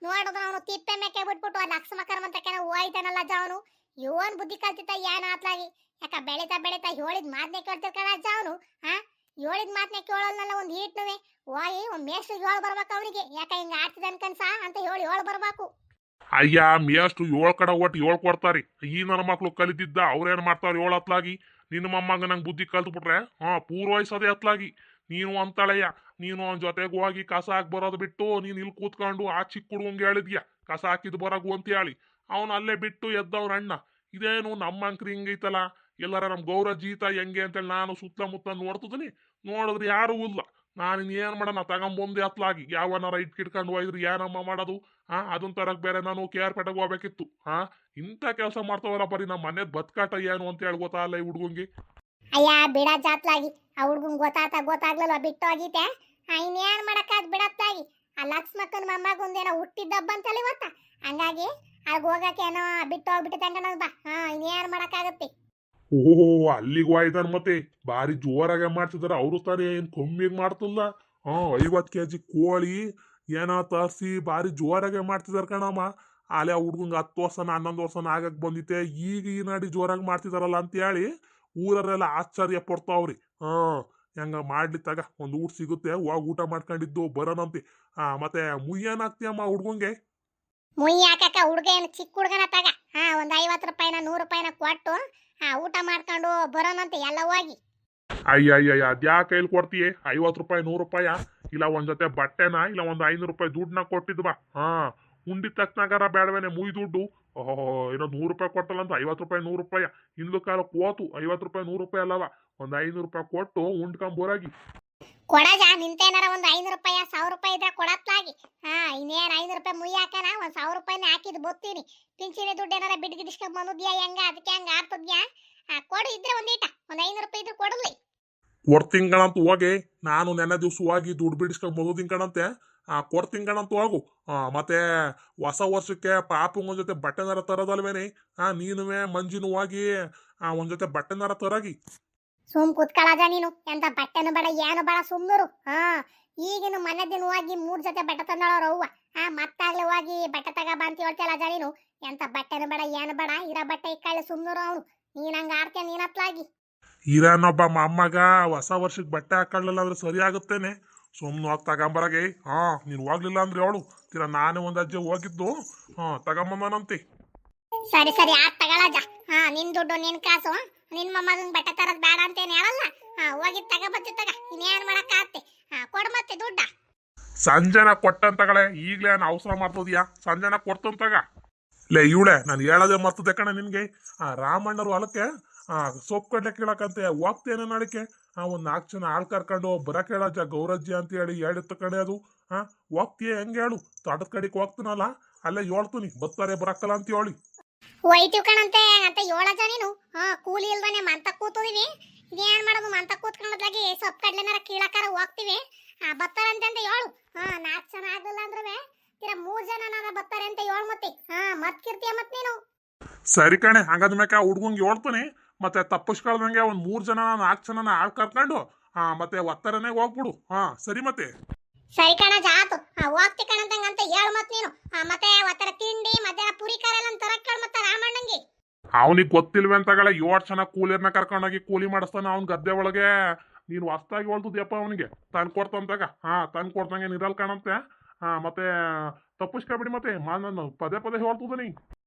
ನೋಡಿದ್ರೆ ಅವನು ತಿಪ್ಪೆ ಮೇಕೆ ಬಿಟ್ಬಿಟ್ಟು ಅಲ್ಲಿ ಅಕ್ಷಮಕರ್ಮ ಅಂತ ಹೋಯ್ತಾನಲ್ಲ ಅಜ್ಜ. ಅವನು ಇವನ್ ಬುದ್ಧಿ ಕಲ್ತಿತ್ತ ಏನ ಆತ್ಲಾಗಿ. ಯಾಕ ಬೆಳಿತಾ ಬೆಳಿತಾ ಹೇಳಿದ್ ಮಾತನ್ನೇ ಕೇಳ್ತಿರ್ಕಣ ಅಜ್ಜ ಅವನು. ಹೇಳಿದ್ ಮಾತನ್ನೇ ಕೇಳೋಲ್ಲ ಒಂದು ಈಟ್ನುವೆ. ಹೋಗಿ ಒಂದ್ ಮೇಷ್ಟ್ರಿಗೆ ಹೇಳಿ ಬರ್ಬೇಕು ಅವನಿಗೆ, ಯಾಕ ಹಿಂಗ ಆಡ್ತಿದ್ದ ಅನ್ಕನ್ಸ ಅಂತ ಹೇಳಿ ಬರ್ಬೇಕು. ಅಯ್ಯ ಮೇಷ್ಟು 7 ಕಡೆ ಒಟ್ಟು 7 ಕೊಡ್ತಾರಿ. ಈ ನನ್ನ ಮಕ್ಳು ಕಲಿತಿದ್ದ ಅವ್ರೇನ್ ಮಾಡ್ತಾವ್ರಿ 7 ಹತ್ಲಾಗಿ. ನಿನ್ನ ಮೊಮ್ಮಗ ನಂಗೆ ಬುದ್ಧಿ ಕಲ್ತ್ಬಿಟ್ರೆ ಪೂರ್ವಹಿಸೋದೇ ಹತ್ಲಾಗಿ. ನೀನು ಅಂತಳಯ್ಯ, ನೀನು ಅವನ ಜೊತೆಗೆ ಹೋಗಿ ಕಸ ಹಾಕಿ ಬರೋದು ಬಿಟ್ಟು ನೀನು ಇಲ್ಲಿ ಕೂತ್ಕೊಂಡು ಆ ಚಿಕ್ಕ ಹುಡುಗಂಗೆ ಹೇಳಿದ್ಯಾ ಕಸ ಹಾಕಿದ್ ಬರಗು ಅಂತ ಹೇಳಿ. ಅವನು ಅಲ್ಲೇ ಬಿಟ್ಟು ಎದ್ದವ್ರ ಅಣ್ಣ. ಇದೇನು ನಮ್ಮ ಅಂಕ್ರಿ ಹಿಂಗೈತಲ್ಲ, ಎಲ್ಲಾರ ನಮ್ಮ ಗೌರ ಜೀತ ಹೆಂಗೆ ಅಂತೇಳಿ ನಾನು ಸುತ್ತಮುತ್ತ ನೋಡ್ತಿದ್ದೀನಿ. ನೋಡಿದ್ರೆ ಯಾರು ಇಲ್ಲ. ನಾನು ಇನ್ನೇನು ಮಾಡೋಣ, ತಗೊಂಬಂದು ಹತ್ಲಾಗಿ ಯಾವನಾರ ಇಟ್ಕಿಟ್ಕೊಂಡು ಹೋಯ್ದ್ರು ಏನಮ್ಮ ಮಾಡೋದು? ಅದನ್ನ ತರಕ್ ಬೇರೆ ನಾನು KR ಪೇಟೆಗೆ ಹೋಗ್ಬೇಕಿತ್ತು. ಇಂಥ ಕೆಲಸ ಮಾಡ್ತಾವಲ್ಲ, ಬರೀ ನಮ್ಮ ಮನೆದ್ ಬದ್ಕಾಟ ಏನು ಅಂತ ಹೇಳಿ ಗೊತ್ತಾಗಲ್ಲ ಈ ಹುಡುಗಂಗೆ. ಅಯ್ಯ ಬಿಡ ಜಾತ್ಲಾಗಿ, ಆ ಹುಡ್ಗಂಗ್ ಗೊತ್ತಾಗ್ಲಲ್ಲ ಬಿಟ್ಟು ಹೋಗಿತೆ. ಇನ್ನೇನ್ ಮಾಡಕ್ಕಾಗ್ ಬಿಡತ್ತಾಗಿ. ಆ ಲಕ್ಷ್ಮಕ್ಕನ ಮೊಮ್ಮಗಂದೇನೋ ಹುಟ್ಟಿದ್ದಬ್ಬ ಅಂತಲ್ಲ ಇವತ್ತ. ಹಂಗಾಗಿ ಆಗ ಹೋಗಕ್ಕೆ ಏನೋ ಬಿಟ್ಟು ಹೋಗ್ಬಿಟ್ಟು ಬಾ. ಇನ್ನೇನ್ ಮಾಡಕ್ಕಾಗತ್ತೆ. ಓಹೋ, ಅಲ್ಲಿಗೆ ಹೋಯ್ತಾನ ಮತ್ತೆ ಭಾರಿ ಜೋರಾಗೆ ಮಾಡ್ತಿದಾರ ಅವರು ತಾನೇ, ಏನ್ ಕಮ್ಮಿಗೆ ಮಾಡ್ತಿಲ್ಲ. 50 kg ಕೋಳಿ ಏನೋ ತರಿಸಿ ಭಾರಿ ಜೋರಾಗೆ ಮಾಡ್ತಿದಾರ ಕಣಮ್ಮ. ಅಲ್ಲೇ ಆ ಹುಡ್ಗಂಗೆ 10 ವರ್ಷನ 11 ವರ್ಷನ ಆಗಕ್ ಬಂದಿತ್ತೆ, ಈಗ ಈ ನಾಡಿ ಜೋರಾಗಿ ಮಾಡ್ತಿದಾರಲ್ಲ ಅಂತ ಹೇಳಿ ಊರರೆಲ್ಲ ಆಶ್ಚರ್ಯ ಪಡ್ತಾವ್ರಿ. ಹೆಂಗ ಮಾಡ್ಲಿ ತಗ, ಒಂದು ಊಟ ಸಿಗುತ್ತೆ, ಹೋಗಿ ಊಟ ಮಾಡ್ಕೊಂಡಿದ್ದು ಬರೋಣಂತೆ. ಮತ್ತೆ ಮುಯ್ಯೇನಾಗ್ತೀಯಮ್ಮ ಹುಡ್ಗಂಗೆ? ಮುಯ್ಯಿ ಹಾಕಕ್ಕ ಹುಡ್ಗ ಏನು ಚಿಕ್ಕ ಹುಡ್ಗನ ತಗ. ಒಂದ್ 50 ರೂಪಾಯಿನ 100 ರೂಪಾಯಿನ ಕೊಟ್ಟು ಊಟ ಮಾಡ್ಕೊಂಡು ಬರೋಣಂತೆ ಎಲ್ಲ ಹೋಗಿ. ಅಯ್ಯ ಅದ್ಯಾ ಕೈಲಿ ಕೊಡ್ತೀಯ? 50 ರೂಪಾಯಿ 100 ರೂಪಾಯ? ಇಲ್ಲ ಒಂದ್ ಜೊತೆ ಬಟ್ಟೆನ, ಇಲ್ಲ ಒಂದು 500 ರೂಪಾಯಿ ದುಡ್ಡನ್ನ ಕೊಟ್ಟಿದ್ವಾ? ಉಂಡಿ ತಕ್ಕನಾಗಾರ ಬೇಡವೇನೆ ಮುಯ್ ದುಡ್ಡು? ಓಹೋ, ಏನೋ 100 ರೂಪಾಯಿ ಕೊಟ್ಟಲ್ಲ ಅಂತ 50 ರೂಪಾಯಿ 100 ರೂಪಾಯಿ. ಹಿಂದ್ಲು ಕಾಲ ಕೋತು 50 ರೂಪಾಯಿ 100 ರೂಪಾಯಿ ಅಲ್ಲವ, ಒಂದು 500 ರೂಪಾಯಿ ಕೊಟ್ಟು ಉಂಡ್ಕೊಂಬೋರಾಗಿ. ಕೊಡಜ ನಿಂತೇನಾರ ಒಂದ್ 500 ರೂಪಾಯಿ 1000 ರೂಪಾಯಿ ಇದ್ರೆ ಕೊಡತ್ಲಾಗಿ. ಇನ್ನೇನ್ 500 ರೂಪಾಯಿ ಮುಯ್ಯಿ ಹಾಕನ, ಒಂದ್ 1000 ರೂಪಾಯಿನ ಹಾಕಿದ್ ಬತ್ತೀನಿ. ಪಿಂಚಿನಿ ದುಡ್ಡು ಏನಾರ ಬಿಡ್ಗಿಡಿಸ್ಕೊಂಡ್ ಬಂದಿದ್ಯಾ ಹೆಂಗ? ಅದಕ್ಕೆ ಹಂಗ ಆಡ್ತದ್ಯಾ? ಕೊಡು ಇದ್ರೆ ಒಂದ್ 500 ರೂಪಾಯಿ ಇದ್ರೆ ಕೊಡಲಿ. ಕೊಡ್ತೀನಿ ಕಣಂತ ಹೋಗಿ. ನಾನು ನೆನ್ನೆ ದಿವ್ಸ ಹೋಗಿ ದುಡ್ಡು ಬಿಡಿಸ್ಕೊಂಡ್ ಬಂದಿದ್ದೀನಿ ಕಣಂತೆ. ಕೊಡ್ತೀನಿ ಕಣಂತ ಹೋಗು. ಮತ್ತೆ ಹೊಸ ವರ್ಷಕ್ಕೆ ಪಾಪಂಗ್ ಒಂದ್ ಜೊತೆ ಬಟ್ಟೆನಾರ ತರೋದಲ್ವೇನೆ? ನೀನುವೆ ಮಂಜಿನೂ ಹೋಗಿ ಒಂದ್ ಜೊತೆ ಬಟ್ಟೆನಾರ ತರಾಗಿ. ಸುಮ್ ಕುತ್ಕೊಳ್ಳೋದ ನೀನು, ಎಂತ ಬಟ್ಟೆನು ಬೇಡ ಏನು ಬೇಡ ಸುಮ್ನರು. ಈಗಿನ ಮನೆ ದಿನ ಹೋಗಿ 3 ಜೊತೆ ಬಟ್ಟೆ ತಂದಳವ್ರ ಅವ್ವ. ಮತ್ತಾಗ್ಲೇ ಹೋಗಿ ಬಟ್ಟೆ ತಗೋಬ ಅಂತ ಹೇಳ್ತಿಯಲ್ಲ ಅಜ್ಜ ನೀನು. ಎಂತ ಬಟ್ಟೆನು ಬೇಡ ಏನು ಬೇಡ, ಇರೋ ಬಟ್ಟೆ ಇಕ್ಕಳ್ಳಿ ಸುಮ್ನರು ಅವನು. ನೀನ್ ಹಂಗ ಆಡ್ತೀಯ ನೀನತ್ಲಾಗಿ. ಇರಾನೊಬ್ಬ ಮೊಮ್ಮಗ ಹೊಸ ವರ್ಷಕ್ಕೆ ಬಟ್ಟೆ ಹಾಕೊಳ್ಳಲ್ಲ ಅಂದ್ರೆ ಸರಿ ಆಗುತ್ತೇನೆ? ಸುಮ್ನೆ ಹೋಗಿ ತಗೊಂಬರಾಗೆ. ನೀನು ಹೋಗ್ಲಿಲ್ಲ ಅಂದ್ರೆ ಅವಳು ತೀರಾ ನಾನೇ ಒಂದ್ ಅಜ್ಜೆ ಹೋಗಿದ್ದು ತಗೊಂಬಂದನಂತೆ. ಸರಿ ಸರಿ ಆತ್ ತಗೊಳಜ. ನಿನ್ ದುಡ್ಡು ನಿನ್ ಕಾಸು, ನಿನ್ ಮೊಮ್ಮಗನ್ ಬಟ್ಟೆ ತರದ್ ಬೇಡ ಅಂತೇನು ಹೇಳಲ್ಲ. ಹೋಗಿ ತಗೋಬತ್ತಿ ತಗ, ಇನ್ನೇನ್ ಮಾಡಕ್ ಆತ್ತೆ. ಕೊಡ್ ಮತ್ತೆ ದುಡ್ಡ. ಸಂಜೆನ ಕೊಟ್ಟಂತಗಳೇ, ಈಗ್ಲೇ ನಾನು ಅವಸರ ಮಾಡ್ತದ್ಯಾ? ಸಂಜೆನ ಕೊಡ್ತಂತಗ. ಲೇ ಇವಳೆ, ನಾನು ಹೇಳೋದೇ ಮರ್ತದೆ ಕಣ ನಿನ್ಗೆ. ರಾಮಣ್ಣರು ಹೊಲಕ್ಕೆ ಸೊಪ್ಪು ಕಡ್ಲೆ ಕೇಳಕಂತೆ ಹೋಗ್ತೇನೆ ನಾಳಿಕೆ. ಒಂದ್ 4 ಜನ ಆಳ್ ಕರ್ಕೊಂಡು ಬರಕ್ ಹೇಳಜ್ಜ ಗೌರಜ್ಜಿ ಅಂತ ಹೇಳಿತ್ತು ಕಡೆ ಅದು. ಹೋಗ್ತೀಯ ಹೆಂಗೆ ಹೇಳು? ತೋಟದ ಕಡೆಗೆ ಹೋಗ್ತೀನಲ್ಲ, ಅಲ್ಲೇ ಹೇಳ್ತೀನಿ ಬರ್ತಾರೆ ಬರಕ್ಕಲ್ಲ ಅಂತ ಹೇಳಿ. ಹೋಯ್ತೀವಿ ಕಣಂತೆ ಅಂತ ಹೇಳಜ ನೀನು. ಕೂಲಿ ಇಲ್ದಾನೆ ಮಂತ ಕೂತಿದೀವಿ. ಇದೇನ್ ಮಾಡೋದು? ಮಂತ ಕೂತ್ಕೊಂಡಾಗಿ ಸೊಪ್ಪು ಕಡ್ಲೆನಾರ ಕೀಳಕಾರ ಹೋಗ್ತಿವಿ. ಬರ್ತಾರಂತೆ ಅಂತ ಹೇಳು. 4 ಜನ ಆಗಲ್ಲ ಅಂದ್ರೆ ತೀರಾ 3 ಜನ ಬರ್ತಾರೆ ಅಂತ ಹೇಳು ಮತ್ತೆ. ಮತ್ ಕಿರ್ತಿಯ ಮತ್ ನೀನು. ಸರಿ ಕಣೆ, ಹಂಗಾದ್ಮೇಲೆ ಹುಡ್ಗಂಗೆ ಹೇಳ್ತೀನಿ. ಮತ್ತೆ ತಪ್ಪಿಸ್ಕೊಳ್ದಂಗೆ ಒಂದ್ 3 ಜನ 4 ಜನ ಆಳ್ ಕರ್ಕೊಂಡು ಮತ್ತೆ ಒತ್ತರನೇ ಹೋಗ್ಬಿಡು. ಸರಿ ಮತ್ತೆ. ಸರಿ ಕಣ ಜಾತು ಹೋಗ್ತಿ ಕಣಂತಂಗಂತ ಹೇಳು ಮತ್ ನೀನು ಮತ್ತೆ ಒತ್ತರ ತಿಂಡಿ ಮಧ್ಯಾಹ್ನ ಪುರಿ ಖಾರ ಎಲ್ಲ ತರಕ್ ಹೇಳು ಮತ್ತೆ ರಾಮಣ್ಣಂಗೆ. ಅವನಿಗೆ ಗೊತ್ತಿಲ್ವೇ ಅಂತಗಳ 7 ಜನ ಕೂಲಿಯರ್ನ ಕರ್ಕೊಂಡೋಗಿ ಕೂಲಿ ಮಾಡಿಸ್ತಾನ ಅವ್ನ ಗದ್ದೆ ಒಳಗೆ. ನೀನು ಹೊಸ್ದಾಗಿ ಹೊಳ್ತದ್ಯಪ್ಪ ಅವನಿಗೆ ತಂದು ಕೊಡ್ತಂತಾಗ ತಂದು ಕೊಡ್ತಂಗೆ ನಿರಲ್ ಕಾಣಂತೆ. ಮತ್ತೆ ತಪ್ಪಿಸ್ಕೊಬಿಡಿ ಮತ್ತೆ ನಾನು ಪದೇ ಪದೇ ಹೇಳ್ತದ ನೀ.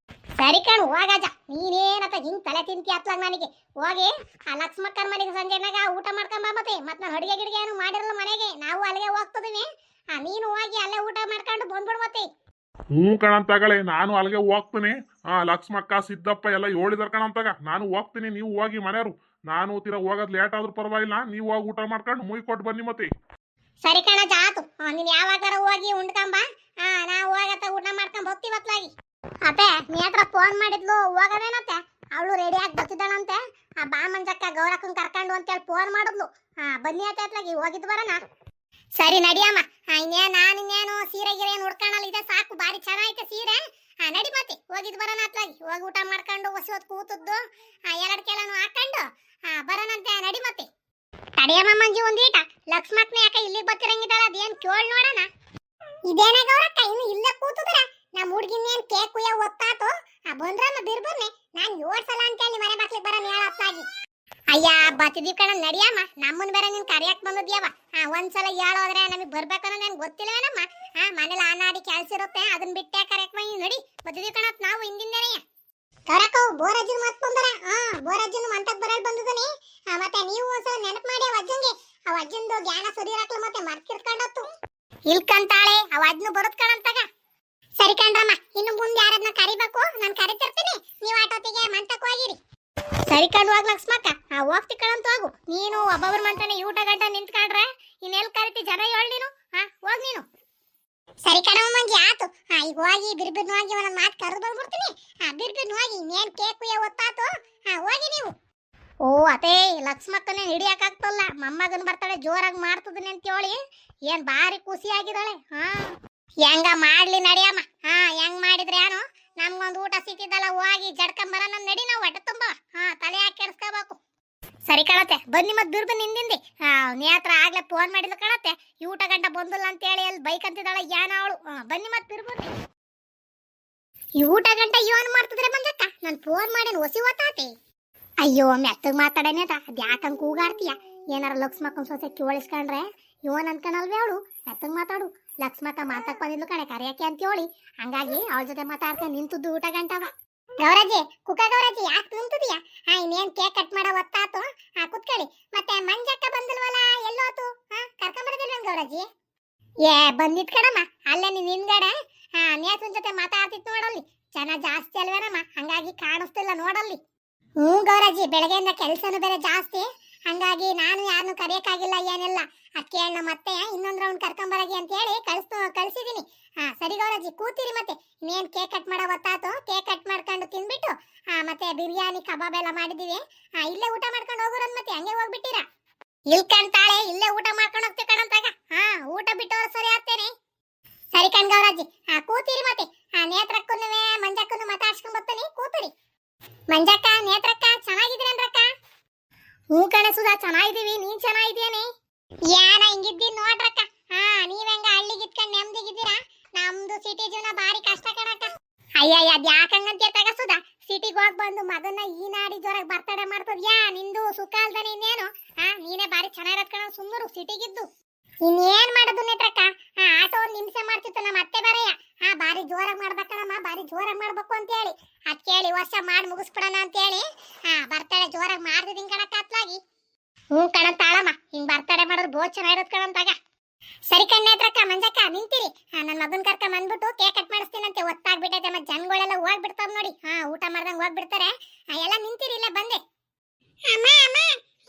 ಸರಿ ಕಣ್ ಹೋಗಾಜ ನೀನೇನತ್ತ ಹಿಂಗ್ ತಲೆ ತಿಂತಿ ಅತ್ಲಾಗ ನನಗೆ ಹೋಗಿ ಆ ಲಕ್ಷ್ಮಕ್ಕನ ಮನೆಗೆ ಸಂಜೆನಾಗ ಊಟ ಮಾಡ್ಕೊಂಬ ಮತ್ತೆ ನಾನು ಅಡಿಗೆ ಗಿಡಿಗೆ ಏನು ಮಾಡಿರಲ್ಲ ಮನೆಗೆ ನಾವು ಅಲ್ಲಿಗೆ ಹೋಗ್ತದೀನಿ. ನೀನು ಹೋಗಿ ಅಲ್ಲೇ ಊಟ ಮಾಡ್ಕೊಂಡು ಬಂದ್ಬಿಡು ಮತ್ತೆ. ಕಣಂತಗಳೇ ನಾನು ಅಲ್ಲಿಗೆ ಹೋಗ್ತೀನಿ. ಲಕ್ಷ್ಮಕ್ಕ ಸಿದ್ದಪ್ಪ ಎಲ್ಲ ಹೇಳಿದಾರ ಕಣಂತಾಗ ನಾನು ಹೋಗ್ತೀನಿ. ನೀವು ಹೋಗಿ ಮನೆಯವರು ನಾನು ತೀರ ಹೋಗೋದು ಲೇಟ್ ಆದ್ರೂ ಪರವಾಗಿಲ್ಲ. ನೀವು ಹೋಗಿ ಊಟ ಮಾಡ್ಕೊಂಡು ಮುಯ್ ಕೊಟ್ಟು ಬನ್ನಿ ಮತ್ತೆ. ಸರಿ ಕಣ ಜಾತು ನೀನ್ ಯಾವಾಗಾರ ಹೋಗಿ ಉಂಡ್ಕೊಂಬ. ನಾವು ಹೋಗತ್ತ ಊಟ ಮಾಡ್ಕೊಂಡ್ ಹೋಗ್ತೀವತ್ಲಾಗಿ. ಅತ್ತೆ ನೀ ಹತ್ರ ಫೋನ್ ಮಾಡಿದ್ಲು ಹೋಗದೇನತ್ತೆ ಅವಳು ರೆಡಿ ಆಗಿ ಬರ್ತಿದ್ದಾಳಂತೆ. ಬಾ ಮಂಜಕ್ಕ ಗೌರಕ್ಕನ್ ಕರ್ಕೊಂಡು ಅಂತೇಳಿ ಫೋನ್ ಮಾಡಿದ್ಲು. ಬನ್ನಿ ಅತ್ತೆ ಅತ್ಲಾಗಿ ಹೋಗಿದ್ ಬರೋಣ. ಸರಿ ನಡಿಯಮ್ಮ. ಇನ್ನೇನು ಸೀರೆ ಗಿರೆ ನೋಡ್ಕೊಳ್ಳಲ್ಲ ಇದೆ ಸಾಕು. ಬಾರಿ ಚೆನ್ನಾಗೈತೆ ಸೀರೆ. ನಡಿ ಮತ್ತೆ ಹೋಗಿದ್ ಬರೋಣ ಅತ್ಲಾಗಿ. ಹೋಗಿ ಊಟ ಮಾಡ್ಕೊಂಡು ಹೊಸಿ ಹೊತ್ತು ಕೂತದ್ದು ಎರಡು ಕೆಳನು ಹಾಕೊಂಡು ಬರೋಣಂತೆ. ನಡಿ ಮತ್ತೆ. ತಡಿಯಮ್ಮ ಮಂಜು ಒಂದೀಟ ಲಕ್ಷ್ಮಕ್ನ ಯಾಕೆ ಇಲ್ಲಿಗೆ ಬರ್ತಿರಂಗಿದ್ದಾಳ ಅದೇನ್ ಕೇಳ್ ನೋಡೋಣ. ಇದೇನ ಗೌರಕ್ಕ ಇನ್ನು ಇಲ್ಲೇ ಕೂತದ್ರ ನಮ್ಮ ಹುಡ್ಗಿನೇನ್ ಕೇಕ್ ಕುಯ್ಯ ಒತ್ತಾತು. ಬಂದ್ರಮ್ಮ ಬಿರ್ಬರ್ನೆ ನಾನ್ 7 ಸಲ ಅಂತೇಳಿ ಮನೆ ಬಾಕ್ಲಿಗೆ ಬರೋಣ ಹೇಳತ್ತಾಗಿ. ಅಯ್ಯ ಬತ್ತಿದೀವಿ ಕಣ ನಡಿಯಮ್ಮ. ನಮ್ಮನ್ ಬೇರೆ ನೀನ್ ಕರಿಯಕ್ ಬಂದದ್ಯಾವ. ಒಂದ್ಸಲ ಹೇಳೋದ್ರೆ ನಮಗ್ ಬರ್ಬೇಕನ್ನೋ ನನ್ ಗೊತ್ತಿಲ್ವೇನಮ್ಮ. ಮನೇಲಿ ಆನಾಡಿ ಕೆಲ್ಸ ಇರುತ್ತೆ ಅದನ್ನ ಬಿಟ್ಟೆ ಕರೆಯಕ್ ಬಂದಿ. ನಡಿ ಬತ್ತಿದೀವಿ ಕಣ ನಾವು ಹಿಂದಿಂದೇನೆ. ಕರಕವು ಬೋರಜ್ಜನ ಮತ್ ಬಂದರ. ಬೋರಜ್ಜನ ಮಂತಕ್ ಬರಲ್ ಬಂದದನಿ. ಮತ್ತೆ ನೀವು ಒಂದ್ಸಲ ನೆನಪು ಮಾಡಿ ಅಜ್ಜಂಗೆ ಅಜ್ಜಂದು ಜ್ಞಾನ ಸುರಿಯರಕ್ಲ ಮತ್ತೆ ಮರ್ತಿರ್ಕೊಂಡತ್ತು ಇಲ್ಕಂತಾಳೆ ಅಜ್ಜನು ಬರುತ್ ಕಣಂತಾಗ. ಸರಿ ಕಣ್ರಮ್ಮ ಇನ್ನು ಮುಂದೆ ಯಾರನ್ನ ಕರಿಬೇಕು ನಾನು ಕರಿತಿರ್ತೀನಿ. ನೀವು ಆಟೋತಿಗೆ ಮಂತಕ್ ಹೋಗಿರಿ. ಸರಿ ಕಣ್ ಹೋಗ್ ಲಕ್ಷ್ಮಕ್ಕ ಹೋಗ್ತಿ ಕಣಂತ ಹೋಗು. ನೀನು ಒಬ್ಬೊಬ್ರ ಮಂತಾನೆ ಊಟ ಗಂಟ ನಿಂತ್ಕೊಂಡ್ರೆ ಇನ್ನೆಲ್ ಕರಿತಿ ಜನ ಹೇಳ ನೀನು. ಹೋಗ್ ನೀನು. ಸರಿ ಕಣವ ಮಂಜಿ ಆತು. ಈಗ ಹೋಗಿ ಬಿರ್ಬಿರ್ನ ಹೋಗಿ ಒಂದೊಂದು ಮಾತು ಕರೆದು ಬಂದ್ಬಿಡ್ತೀನಿ. ಬಿರ್ಬಿರ್ನ ಹೋಗಿ ಇನ್ನೇನ್ ಕೇಕ್ ಕುಯ್ಯ ಒತ್ತಾತು. ಹೋಗಿ ನೀವು. ಓ ಅದೇ ಲಕ್ಷ್ಮಕ್ಕನೇ ಹಿಡಿಯಕ್ಕಾಗ್ತಲ್ಲ. ಮೊಮ್ಮಗನ್ ಬರ್ತಾಳೆ ಜೋರಾಗಿ ಮಾಡ್ತದನಿ ಅಂತ ಹೇಳಿ ಏನ್ ಬಾರಿ ಖುಷಿ ಆಗಿದ್ದಾಳೆ. ಹೆಂಗ ಮಾಡ್ಲಿ ನಡಿಯಮ್ಮ. ಹೆಂಗ್ ಮಾಡಿದ್ರೆ ಏನು ನಮ್ಗೊಂದು ಊಟ ಸಿಕ್ಕಿದ್ದಲ್ಲ ಹೋಗಿ ಜಡ್ಕೊಂಬರ ನಡಿ. ನಾವು ಹೊಟ್ಟೆ ತುಂಬ ತಲೆ ಹಾಕಿ ಕೆಡ್ಸ್ಕೋಬೇಕು. ಸರಿ ಕಣತ್ತೆ ಬನ್ನಿ ಮತ್ ದುರ್ಬ ನಿಂದಿಂದಿ. ನೇತ್ರ ಆಗ್ಲೇ ಫೋನ್ ಮಾಡಿದ್ಲು ಕಣತ್ತೆ ಈ ಊಟ ಗಂಟ ಬಂದಿಲ್ಲ ಅಂತ ಹೇಳಿ ಅಲ್ಲಿ ಬೈಕ್ ಅಂತಿದ್ದಾಳ ಯಾನ ಅವಳು. ಬನ್ನಿ ಮತ್ ಬಿರ್ಬನ್ನಿ. ಈ ಊಟ ಗಂಟ ಇವನ್ ಮಾಡ್ತಿದ್ರೆ ಮಂಜಕ್ಕ ನಾನು ಫೋನ್ ಮಾಡಿ ಹೊಸಿ ಓತಾತಿ. ಅಯ್ಯೋ ಮೆತ್ತಗ್ ಮಾತಾಡನೇತ ಅದ್ಯಾಕಂಗ್ ಕೂಗಾಡ್ತೀಯ. ಏನಾರ ಲಕ್ಷ್ಮಕ್ಕನ್ ಸೊಸೆ ಕಿವಳಿಸ್ಕೊಂಡ್ರೆ ಇವನ್ ಅನ್ಕನಲ್ವೇ ಅವಳು. ಮೆತ್ತಗ್ ಮಾತಾಡು. ಲಕ್ಷ್ಮಕ್ಕ ಮಾತಾಕ್ ಬಂದಿದ್ಲು ಕಣೆ ಕರೆಯಕ್ಕೆ ಅಂತ ಹೇಳಿ ಹಂಗಾಗಿ ಅವಳ ಜೊತೆ ಮಾತಾಡ್ಕೊಂಡು ನಿಂತದ್ದು ಊಟ ಗಂಟವ. ಗೌರಜ್ಜಿ ಗೌರಜ್ಜಿ ಯಾಕೆ ನಿಂತಿದ್ಯಾ. ಇನ್ನೇನ್ ಕೇಕ್ ಕಟ್ ಮಾಡೋ ಒತ್ತಾತು. ಕುತ್ಕೊಳ್ಳಿ. ಮತ್ತೆ ಮಂಜಕ್ಕ ಬಂದಿಲ್ವಲ್ಲ ಎಲ್ಲೋತು. ಕರ್ಕೊಂಬರದಿಲ್ವೇನ್ ಗೌರಜ್ಜಿ. ಬಂದಿತ್ ಕಣಮ್ಮ ಅಲ್ಲೇ ನೀನ್ ಹಿಂದ್ಗಡೆ ನೇತನ್ ಜೊತೆ ಮಾತಾಡ್ತಿತ್ತು ನೋಡಲ್ಲಿ. ಜನ ಜಾಸ್ತಿ ಅಲ್ವೇನಮ್ಮ ಹಂಗಾಗಿ ಕಾಣಿಸ್ತಿಲ್ಲ ನೋಡಲ್ಲಿ. ಗೌರಜ್ಜಿ ಬೆಳಗ್ಗೆಯಿಂದ ಕೆಲ್ಸನೂ ಬೇರೆ ಜಾಸ್ತಿ ಹಂಗಾಗಿ ನಾನು ಯಾರನ್ನು ಕರೆಯಕ್ಕಾಗಿಲ್ಲ ಏನಿಲ್ಲ. ಅದಕ್ಕೆ ನಮ್ಮ ಮತ್ತೆ ಇನ್ನೊಂದ್ ರೌಂಡ್ ಕರ್ಕೊಂಬರಗಿ ಅಂತ ಹೇಳಿ ಕಳ್ಸಿದೀನಿ. ಸರಿ ಗೌರಜ್ಜಿ ಕೂತಿರಿ. ಮತ್ತೆ ಇನ್ನೇನ್ ಕೇಕ್ ಕಟ್ ಮಾಡೋ ಗೊತ್ತಾತು. ಕೇಕ್ ಕಟ್ ಮಾಡ್ಕೊಂಡು ತಿನ್ಬಿಟ್ಟು ಮತ್ತೆ ಬಿರಿಯಾನಿ ಕಬಾಬ್ ಎಲ್ಲ ಮಾಡಿದೀವಿ. ಇಲ್ಲೇ ಊಟ ಮಾಡ್ಕೊಂಡು ಹೋಗೋರನ್ ಮತ್ತೆ ಹಂಗೆ ಹೋಗ್ಬಿಟ್ಟಿರಾ. ಇಲ್ಕಂತಾಳೆ ಇಲ್ಲೇ ಊಟ ಮಾಡ್ಕೊಂಡು ಹೋಗ್ತೀವಿ ಕಣಂತಾಗ. ಊಟ ಬಿಟ್ಟವ್ರು ಸರಿ ಆಗ್ತೇನೆ. ಸರಿ ಕಣ್ ಗೌರಜ್ಜಿ ಕೂತಿರಿ. ಮತ್ತೆ ನೇತ್ರಕ್ಕೂ ಮಂಜಕ್ಕೂ ಮಾತಾಡ್ಸ್ಕೊಂಡ್ ಬರ್ತೀನಿ ಕೂತಿರಿ. ಮಂಜಕ್ಕ ನೇತ್ರಕ್ಕ ಚೆನ್ನಾಗಿದ್ದೀರನ್ರಕ್ಕ. ಕಣೆ ಸುಧಾ ಚೆನ್ನಾಗಿದ್ದೀವಿ. ನೀನ್ ಚೆನ್ನಾಗಿದ್ದೇನೆ. ಯಾನ ಹಿಂಗಿದ್ದೀನಿ ನೋಡ್ರಕ್ಕ. ನೀವೆಂಗ ಹಳ್ಳಿಗೆ ಇಟ್ಕೊಂಡು ನೆಮ್ಮದಿಗಿದ್ದೀರಾ. ನಮ್ದು ಸಿಟಿ ಜೀವನ ಬಾರಿ ಕಷ್ಟ ಕಣಕ್ಕ. ಅಯ್ಯಯ್ಯ ಅದ್ ಯಾಕಂಗಂತ ಸುಧಾ ಸಿಟಿಗೆ ಹೋಗಿ ಬಂದು ಮಗನ್ನ ಈ ನಾಡಿ ಜೋರಾಗಿ ಬರ್ತಡೆ ಮಾಡ್ತದ್ಯಾ. ನಿಂದು ಸುಖ ಅಲ್ದಾನೆ ಇನ್ನೇನು. ನೀನೇ ಬಾರಿ ಚೆನ್ನಾಗಿರತ್ ಕಣ. ಸುಮ್ಮರು ಸಿಟಿಗಿದ್ದು ಇನ್ನೇನ್ ಮಾಡೋದು ನೇತ್ರಕ್ಕ. ಆಟೋ ಒಂದ್ ನಿಮಿಷ ಮಾಡ್ತಿತ್ತು ನಮ್ಮ ಅತ್ತೆ ಬರೆಯ. ಬಾರಿ ಜೋರಾಗಿ ಮಾಡ್ಬೇಕಣಮ್ಮ ಬಾರಿ ಜೋರಾಗಿ ಮಾಡ್ಬೇಕು ಅಂತ ಹೇಳಿ ಅದ್ ಕೇಳಿ ವರ್ಷ ಮಾಡಿ ಮುಗಿಸ್ಬಿಡೋಣ ಅಂತ ಹೇಳಿ ಬರ್ತಡೆ ಜೋರಾಗಿ ಮಾಡ್ತಿದ್ದೀನಿ ಕಣಕ್ಕ ಅತ್ಲಾಗಿ. ಕಣಂತ ತಾಳಮ್ಮ ಹಿಂಗ್ ಬರ್ತಡೆ ಮಾಡಿದ್ರೆ ಬಹುತ್ ಚೆನ್ನಾಗಿರೋದ್ ಕಣಂತಾಗ. ಸರಿ ಕಣ್ಣೇತ್ರಕ್ಕ ಮಂಜಕ್ಕ ನಿಂತಿರಿ. ನನ್ನ ಮಗನ್ ಕರ್ಕ ಬಂದ್ಬಿಟ್ಟು ಕೇಕ್ ಕಟ್ ಮಾಡಿಸ್ತೀನಂತೆ. ಒತ್ತಾಗ್ಬಿಟ್ಟೈತೆ ಮತ್ತೆ ಜನಗಳೆಲ್ಲ ಹೋಗ್ಬಿಡ್ತಾವ ನೋಡಿ. ಊಟ ಮಾಡ್ದಂಗ್ ಹೋಗ್ಬಿಡ್ತಾರೆ. ಎಲ್ಲ ನಿಂತಿರಿ ಇಲ್ಲೇ ಬಂದೆ. ಅಮ್ಮ ಅಮ್ಮ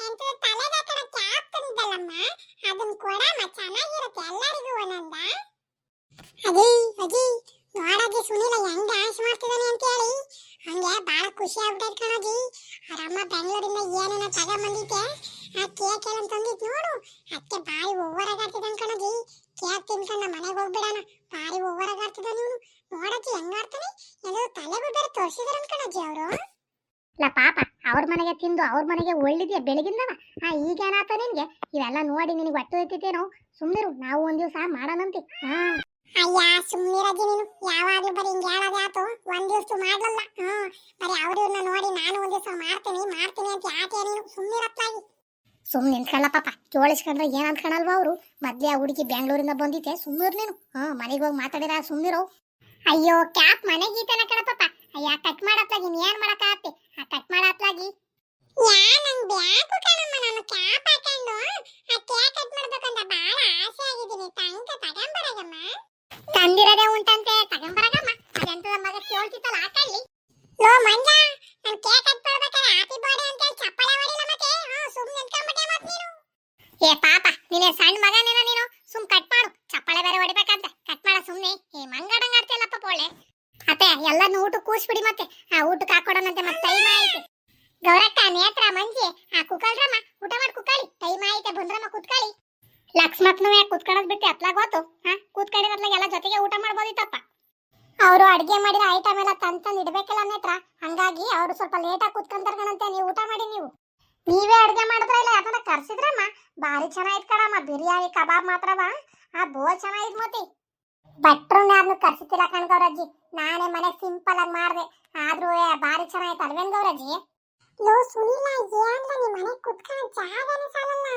ಎಂತ ತಲೆಗೆ ಕಡೆ ಕ್ಯಾಪ್ ತಂದಿದ್ದಲ್ಲಮ್ಮ ಅದನ್ನ ಕೊಡಮ್ಮ ಚೆನ್ನಾಗಿರುತ್ತೆ ಎಲ್ಲರಿಗೂ ಒಂದೊಂದ. ಅಜಿ ನೋಡಾಗಿ ಸುನಿಲ ಹೆಂಗ ಆಶ್ ಮಾಡ್ತಿದ್ದಾನೆ ಅಂತ ಹೇಳಿ ಹಂಗೆ ಬಾಳ ಖುಷಿ ಆಗ್ಬಿಟ್ಟೈತೆ ಕಣಜಿ. ಅವರಮ್ಮ ಬೆಂಗಳೂರಿಂದ ಏನೇನ ತಗೊಂಬಂದಿತ್ತೆ ಆ ಕೇಕ್ ಎಲ್ಲ ತಂದಿದ್ ನೋಡು. ಅದಕ್ಕೆ ಬಾರಿ ಓವರಾಗಾಡ್ತಿದ್ದಾನೆ ಕಣಜಿ. ಕೇಕ್ ತಿನ್ಕೊಂಡು ಮನೆಗೆ ಹೋಗ್ಬಿಡೋಣ. ಬಾರಿ ಓವರಾಗಾಡ್ತಿದ್ದಾನೆ ಇವನು. ನೋಡಜ್ಜಿ ಹೆಂಗಾಡ್ತಾನೆ. ಎಲ್ಲರೂ ತಲೆಗೂ ಬೇರೆ ತೋರಿಸಿದಾರೆ ಕಣಜಿ ಅವರು. ಇಲ್ಲ ಪಾಪ ಅವ್ರ ಮನೆಗೆ ತಿಂದು ಅವ್ರ ಮನೆಗೆ ಒಳ್ಳಿದ್ಯಾ ಬೆಳಗಿಂದವ. ಈಗ ಏನಾತ ನಿನ್ಗೆ? ಇವೆಲ್ಲ ನೋಡಿ ನಿನಗೆ ಹೊಟ್ಟು ಹೋಯ್ತೈತೇನೋ. ಸುಮ್ಮನಿರು, ನಾವು ಒಂದ್ ದಿವಸ ಮಾಡೋಣಂತೆ. ಅಯ್ಯ ಸುಮ್ಮನಿರಜ್ಜಿ ನೀನು, ಯಾವಾಗ್ಲೂ ಬರೀ ಹಿಂಗೆ ಹೇಳೋದೇ ಆತು. ಒಂದ್ ದಿವ್ಸ ಮಾಡ್ಲಲ್ಲ. ಬರೀ ಅವ್ರನ್ನ ನೋಡಿ ನಾನು ಒಂದ್ ದಿವ್ಸ ಮಾಡ್ತೀನಿ ಅಂತ ಯಾಕೆ ನೀನು ಸುಮ್ಮನಿರತ್ತಾಗಿ. ಸುಮ್ಮನೆ ನಿಂತ್ಕೊಳ್ಳ ಪಾಪ, ಕೇಳಿಸ್ಕೊಂಡ್ರೆ ಏನ್ ಅಂದ್ಕೊಳಲ್ವಾ ಅವರು? ಮೊದ್ಲೇ ಆ ಹುಡುಗಿ ಬೆಂಗಳೂರಿಂದ ಬಂದಿತ್ತೆ, ಸುಮ್ಮನಿರು ನೀನು. ಮನೆಗೆ ಹೋಗಿ ಮಾತಾಡಿರ ಸುಮ್ಮನಿರು. ಅಯ್ಯೋ ಕ್ಯಾಪ್ ಮನೆಗೀತನ ಕಣ ಪಾಪ. ಅಯ್ಯ ಕಟ್ ಮಾಡತ್ಲಾಗಿ ಏನ್ ಮಾಡಕ್ಕಾಗತ್ತೆ? ಕಟ್ ಮಾಡತ್ಲಾಗಿ ನಂಗ್ ಬೇಕು ಕಣಮ್ಮ. ನಾನು ಕ್ಯಾಪ್ ಹಾಕೊಂಡು ಆ ಕೇಕ್ ಕಟ್ ಮಾಡ್ಬೇಕಂತ ಬಹಳ ಆಸೆ ಆಗಿದ್ದೀನಿ. ತಂಕ ತಗೊಂಬರಗಮ್ಮ. ತಂದಿರದೇ ಉಂಟಂತೆ, ತಗೊಂಬರಗಮ್ಮ. ಅದೆಂತದ ಮಗ ಕೇಳ್ತಿತ್ತಲ್ಲ ಹಾಕಲ್ಲಿ. ಲೋ ಮಂಜ, ನಾನು ಕೇಕ್ ಕಟ್ ಮಾಡ್ಬೇಕಾದ್ರೆ ಹ್ಯಾಪಿ ಬರ್ತ್ಡೇ ಅಂತ ಹೇಳಿ ಚಪ್ಪಾಳೆ ಹೊಡಿಲ್ಲ ಮತ್ತೆ. ಸುಮ್ಮನೆ ನಿಂತ್ಕೊಂಡ್ಬಿಟ್ಟೆ ಮತ್ತೆ ನೀನು. ಏ ಪಾಪ, ನೀನೇ ಸಣ್ಣ ಮಗನೇನ ನೀನು? ಸುಮ್ ಕಟ್ ಮಾಡು, ಚಪ್ಪಾಳೆ ಬೇರೆ ಹೊಡಿಬೇಕಂತೆ. ಕಟ್ ಮಾಡ ಸುಮ್ನೆ. ಮಂಗಡಂಗ ಆಡ್ತಿಯಲ್ಲಪ್ಪ ಪೋಳೆ. ಅತ್ತೆ ಎಲ್ಲಾನು ಊಟಕ್ಕೆ ಕೂಸ್ಬಿಡಿ ಮತ್ತೆ. ಊಟಕ್ಕೆ ಹಾಕೊಡೋಣಂತೆ, ಮತ್ತೆ ಟೈಮ್ ಆಯ್ತು. ಗೌರಕ್ಕ, ನೇತ್ರ, ಮಂಜಿ, ಕುಕ್ಕಳ್ರಮ್ಮ, ಊಟ ಮಾಡಿ ಕುಕ್ಕಳಿ. ಟೈಮ್ ಆಯ್ತೆ, ಬಂದ್ರಮ್ಮ ಕುತ್ಕಳಿ. ಲಕ್ಷ್ಮತ್ನು ಕುತ್ಕೊಳ್ಳೋದ್ ಬಿಟ್ಟು ಅತ್ಲಾಗ ಹೋತು. ಕೂತ್ಕೊಂಡಿರೋದ್ಲಾಗ ಎಲ್ಲ ಜೊತೆಗೆ ಊಟ ಮಾಡ್ಬೋದಿತ್ತಪ್ಪ. ಅವರು ಅಡಿಗೆ ಮಾಡಿರೋ ಐಟಮ್ ಎಲ್ಲ ತಂದು ಇಡ್ಬೇಕಲ್ಲ ನೇತ್ರ. ಹಂಗಾಗಿ ಅವರು ಸ್ವಲ್ಪ ಲೇಟಾಗಿ ಕುತ್ಕೊಂತಾರಂತೆ. ನೀವು ಊಟ ಮಾಡಿ. ನೀವೇ ಅಡಿಗೆ ಮಾಡಿದ್ರ ಇಲ್ಲ ಯಾಕಂದ್ರೆ ಕರ್ಸಿದ್ರಮ್ಮ? ಭಾರಿ ಚೆನ್ನಾಗಿತ್ ಕಣಮ್ಮ. ಬಿರಿಯಾನಿ ಕಬಾಬ್ ಮಾತ್ರವ ಬೋ ಚೆನ್ನಾಗಿದ್ ಮತಿ. ಭಟ್ರನ್ನ ಯಾರನ್ನು ಕರ್ಸಿತಿಲ್ಲ ಕಣ್ ಗೌರಜ್ಜಿ. ನಾನೇ ಮನೆಗೆ ಸಿಂಪಲ್ ಆಗಿ ಮಾಡ್ದೆ, ಆದ್ರೂ ಭಾರಿ ಚೆನ್ನಾಗಿತ್ತು ಅಲ್ವೇನ್ ಗೌರಜ್ಜಿ? ಲೋ ಸುನಿಲ, ಏನ್ಲ ನೀ ಮನೆಗೆ ಕುತ್ಕೊಳ್ಳೋ ಜಾಗನೇ ಸಾಲಲ್ಲ.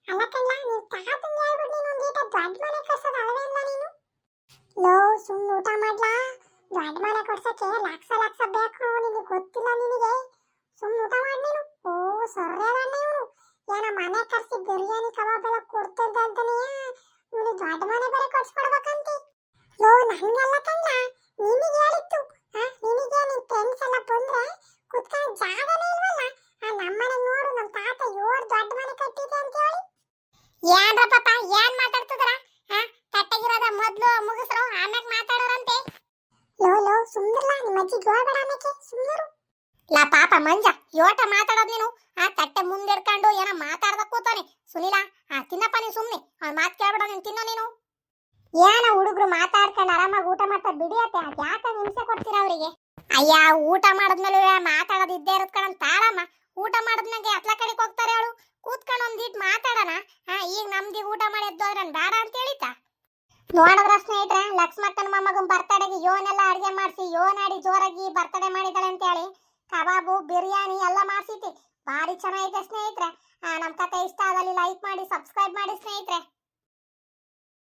ಅಲ್ಲಕಲ್ಲ, ನೀ ತಾತಂಗೆ ಹೇಳ್ಬಿಟ್ಟು ನೀನು ಒಂದೀಟ ದೊಡ್ಡ ಮನೆ ಕರ್ಸೋದು ಅಲ್ವೇನ್ಲ ನೀನು? ಲೋ ಸುಮ್ಮನೆ ಊಟ ಮಾಡ್ಲಾ? ದೊಡ್ಡ ಮನೆ ಕೊಡ್ಸಕ್ಕೆ ಲಕ್ಷ ಬೇಕು. ನಿನಗೆ ಗೊತ್ತಿಲ್ಲ ನಿನಗೆ? ಸುಮ್ಮನೆ ಊಟ ಮಾಡಿ ನೀನು. ಸೊರ್ರೆದ ನೀವು ಏನ ಮನೆ ಕರ್ಸಿ ಬಿರಿಯಾನಿ ಕಬಾಬ್ ಎಲ್ಲ ಕೊಡ್ತಿದ್ದ ಅಂತಾನೆ ಇವನು ದೊಡ್ಡ ಮನೆ ಬೇರೆ ಕೊಡ್ಸ್ಕೊಡ್ಬೇಕಂತೆ. ಲೋ ನಂಗಲ್ಲ ಕಣ್ಣ, ನಿನಗೆ ಹೇಳಿತ್ತು. ನಿನಗೆ ನಿನ್ ಫ್ರೆಂಡ್ಸ್ ಎಲ್ಲ ಬಂದ್ರೆ ಕುತ್ಕೊಳ್ಳೋ ಜಾಗನೇ ಇಲ್ವಲ್ಲ. ನಮ್ಮನೆ ನೋಡು, ನಮ್ಮ ತಾತ ಯೋರ್ ದೊಡ್ಡ ಮನೆ ಕಟ್ಟಿದೆ ಅಂತ ಹೇಳಿ. ಏನ್ರ ಪಾಪ, ಏನ್ ಮಾತಾಡ್ತಿದ್ರ? ಕಟ್ಟಗಿರೋದ ಮೊದ್ಲು ಮುಗಿಸ್ರು, ಆಮ್ಯಾಗ ಮಾತಾಡೋರಂತೆ. ಲೋ ಸುಂದರ್ಲ, ನಿಮ್ಮ ಅಜ್ಜಿ ಜೋಳ್ಬೇಡ ಆಮೇಲೆ ಸುಂದರು. ಲಾ ಪಾಪ ಮಂಜ, ಯೋಟ ಮಾತಾಡೋದ್ ನೀನು? ತಟ್ಟೆ ಮುಂದಿಡ್ಕೊಂಡು ಏನೋ ಮಾತಾಡ್ದ ಕೂತಾನೆ. ಸುನಿಲ, ತಿನ್ನಪ್ಪ ನೀನು ಸುಮ್ನೆ. ಅವ್ನ ಮಾತು ಕೇಳ್ಬೇಡ, ನೀನು ತಿನ್ನೋ ನೀನು. ಏನ ಹುಡುಗರು ಮಾತಾಡ್ಕೊಂಡು ಆರಾಮಾಗಿ ಊಟ ಮಾಡ್ತಾ ಬಿಡಿಯತ್ತೆ. ಯಾಕೆ ಹಿಂಸೆ ಕೊಡ್ತೀರ ಅವರಿಗೆ? ಅಯ್ಯ, ಊಟ ಮಾಡಿದ್ಮೇಲೆ ಮಾತಾಡೋದು ಇದ್ದೇ ಇರತ್ ಕಣ ತಾಳಮ್ಮ. ಊಟ ಮಾಡಿದ್ಮೇಲೆ ಅತ್ಲ ಕಡೆಗೆ ಹೋಗ್ತಾರೆ ಅವಳು. ಕೂತ್ಕೊಂಡು ಒಂದಿಟ್ಟು ಮಾತಾಡೋಣ. ಈಗ ನಮ್ದಿ ಊಟ ಮಾಡಿ ಎದ್ದೋದ್ರೆ ಬೇಡ ಅಂತ ಹೇಳಿತಾ? ನೋಡಿದ್ರ ಸ್ನೇಹಿತರೆ, ಲಕ್ಷ್ಮಕ್ಕನ ಮೊಮ್ಮಗನ್ ಬರ್ತಡೆಗೆ ಯೋನೆಲ್ಲ ಅಡಿಗೆ ಮಾಡಿಸಿ ಯೋನಾಡಿ ಜೋರಾಗಿ ಬರ್ತಡೆ ಮಾಡಿದಾಳೆ ಅಂತ ಹೇಳಿ ಕಬಾಬು ಬಿರಿಯಾನಿ ಎಲ್ಲ ಮಾಡಿಸಿತಿ. ಭಾರಿ ಚೆನ್ನಾಗೈತೆ ಸ್ನೇಹಿತರೆ. ನಮ್ಮ ಕತೆ ಇಷ್ಟ ಆದಲ್ಲಿ ಲೈಕ್ ಮಾಡಿ, ಸಬ್ಸ್ಕ್ರೈಬ್ ಮಾಡಿ ಸ್ನೇಹಿತರೆ.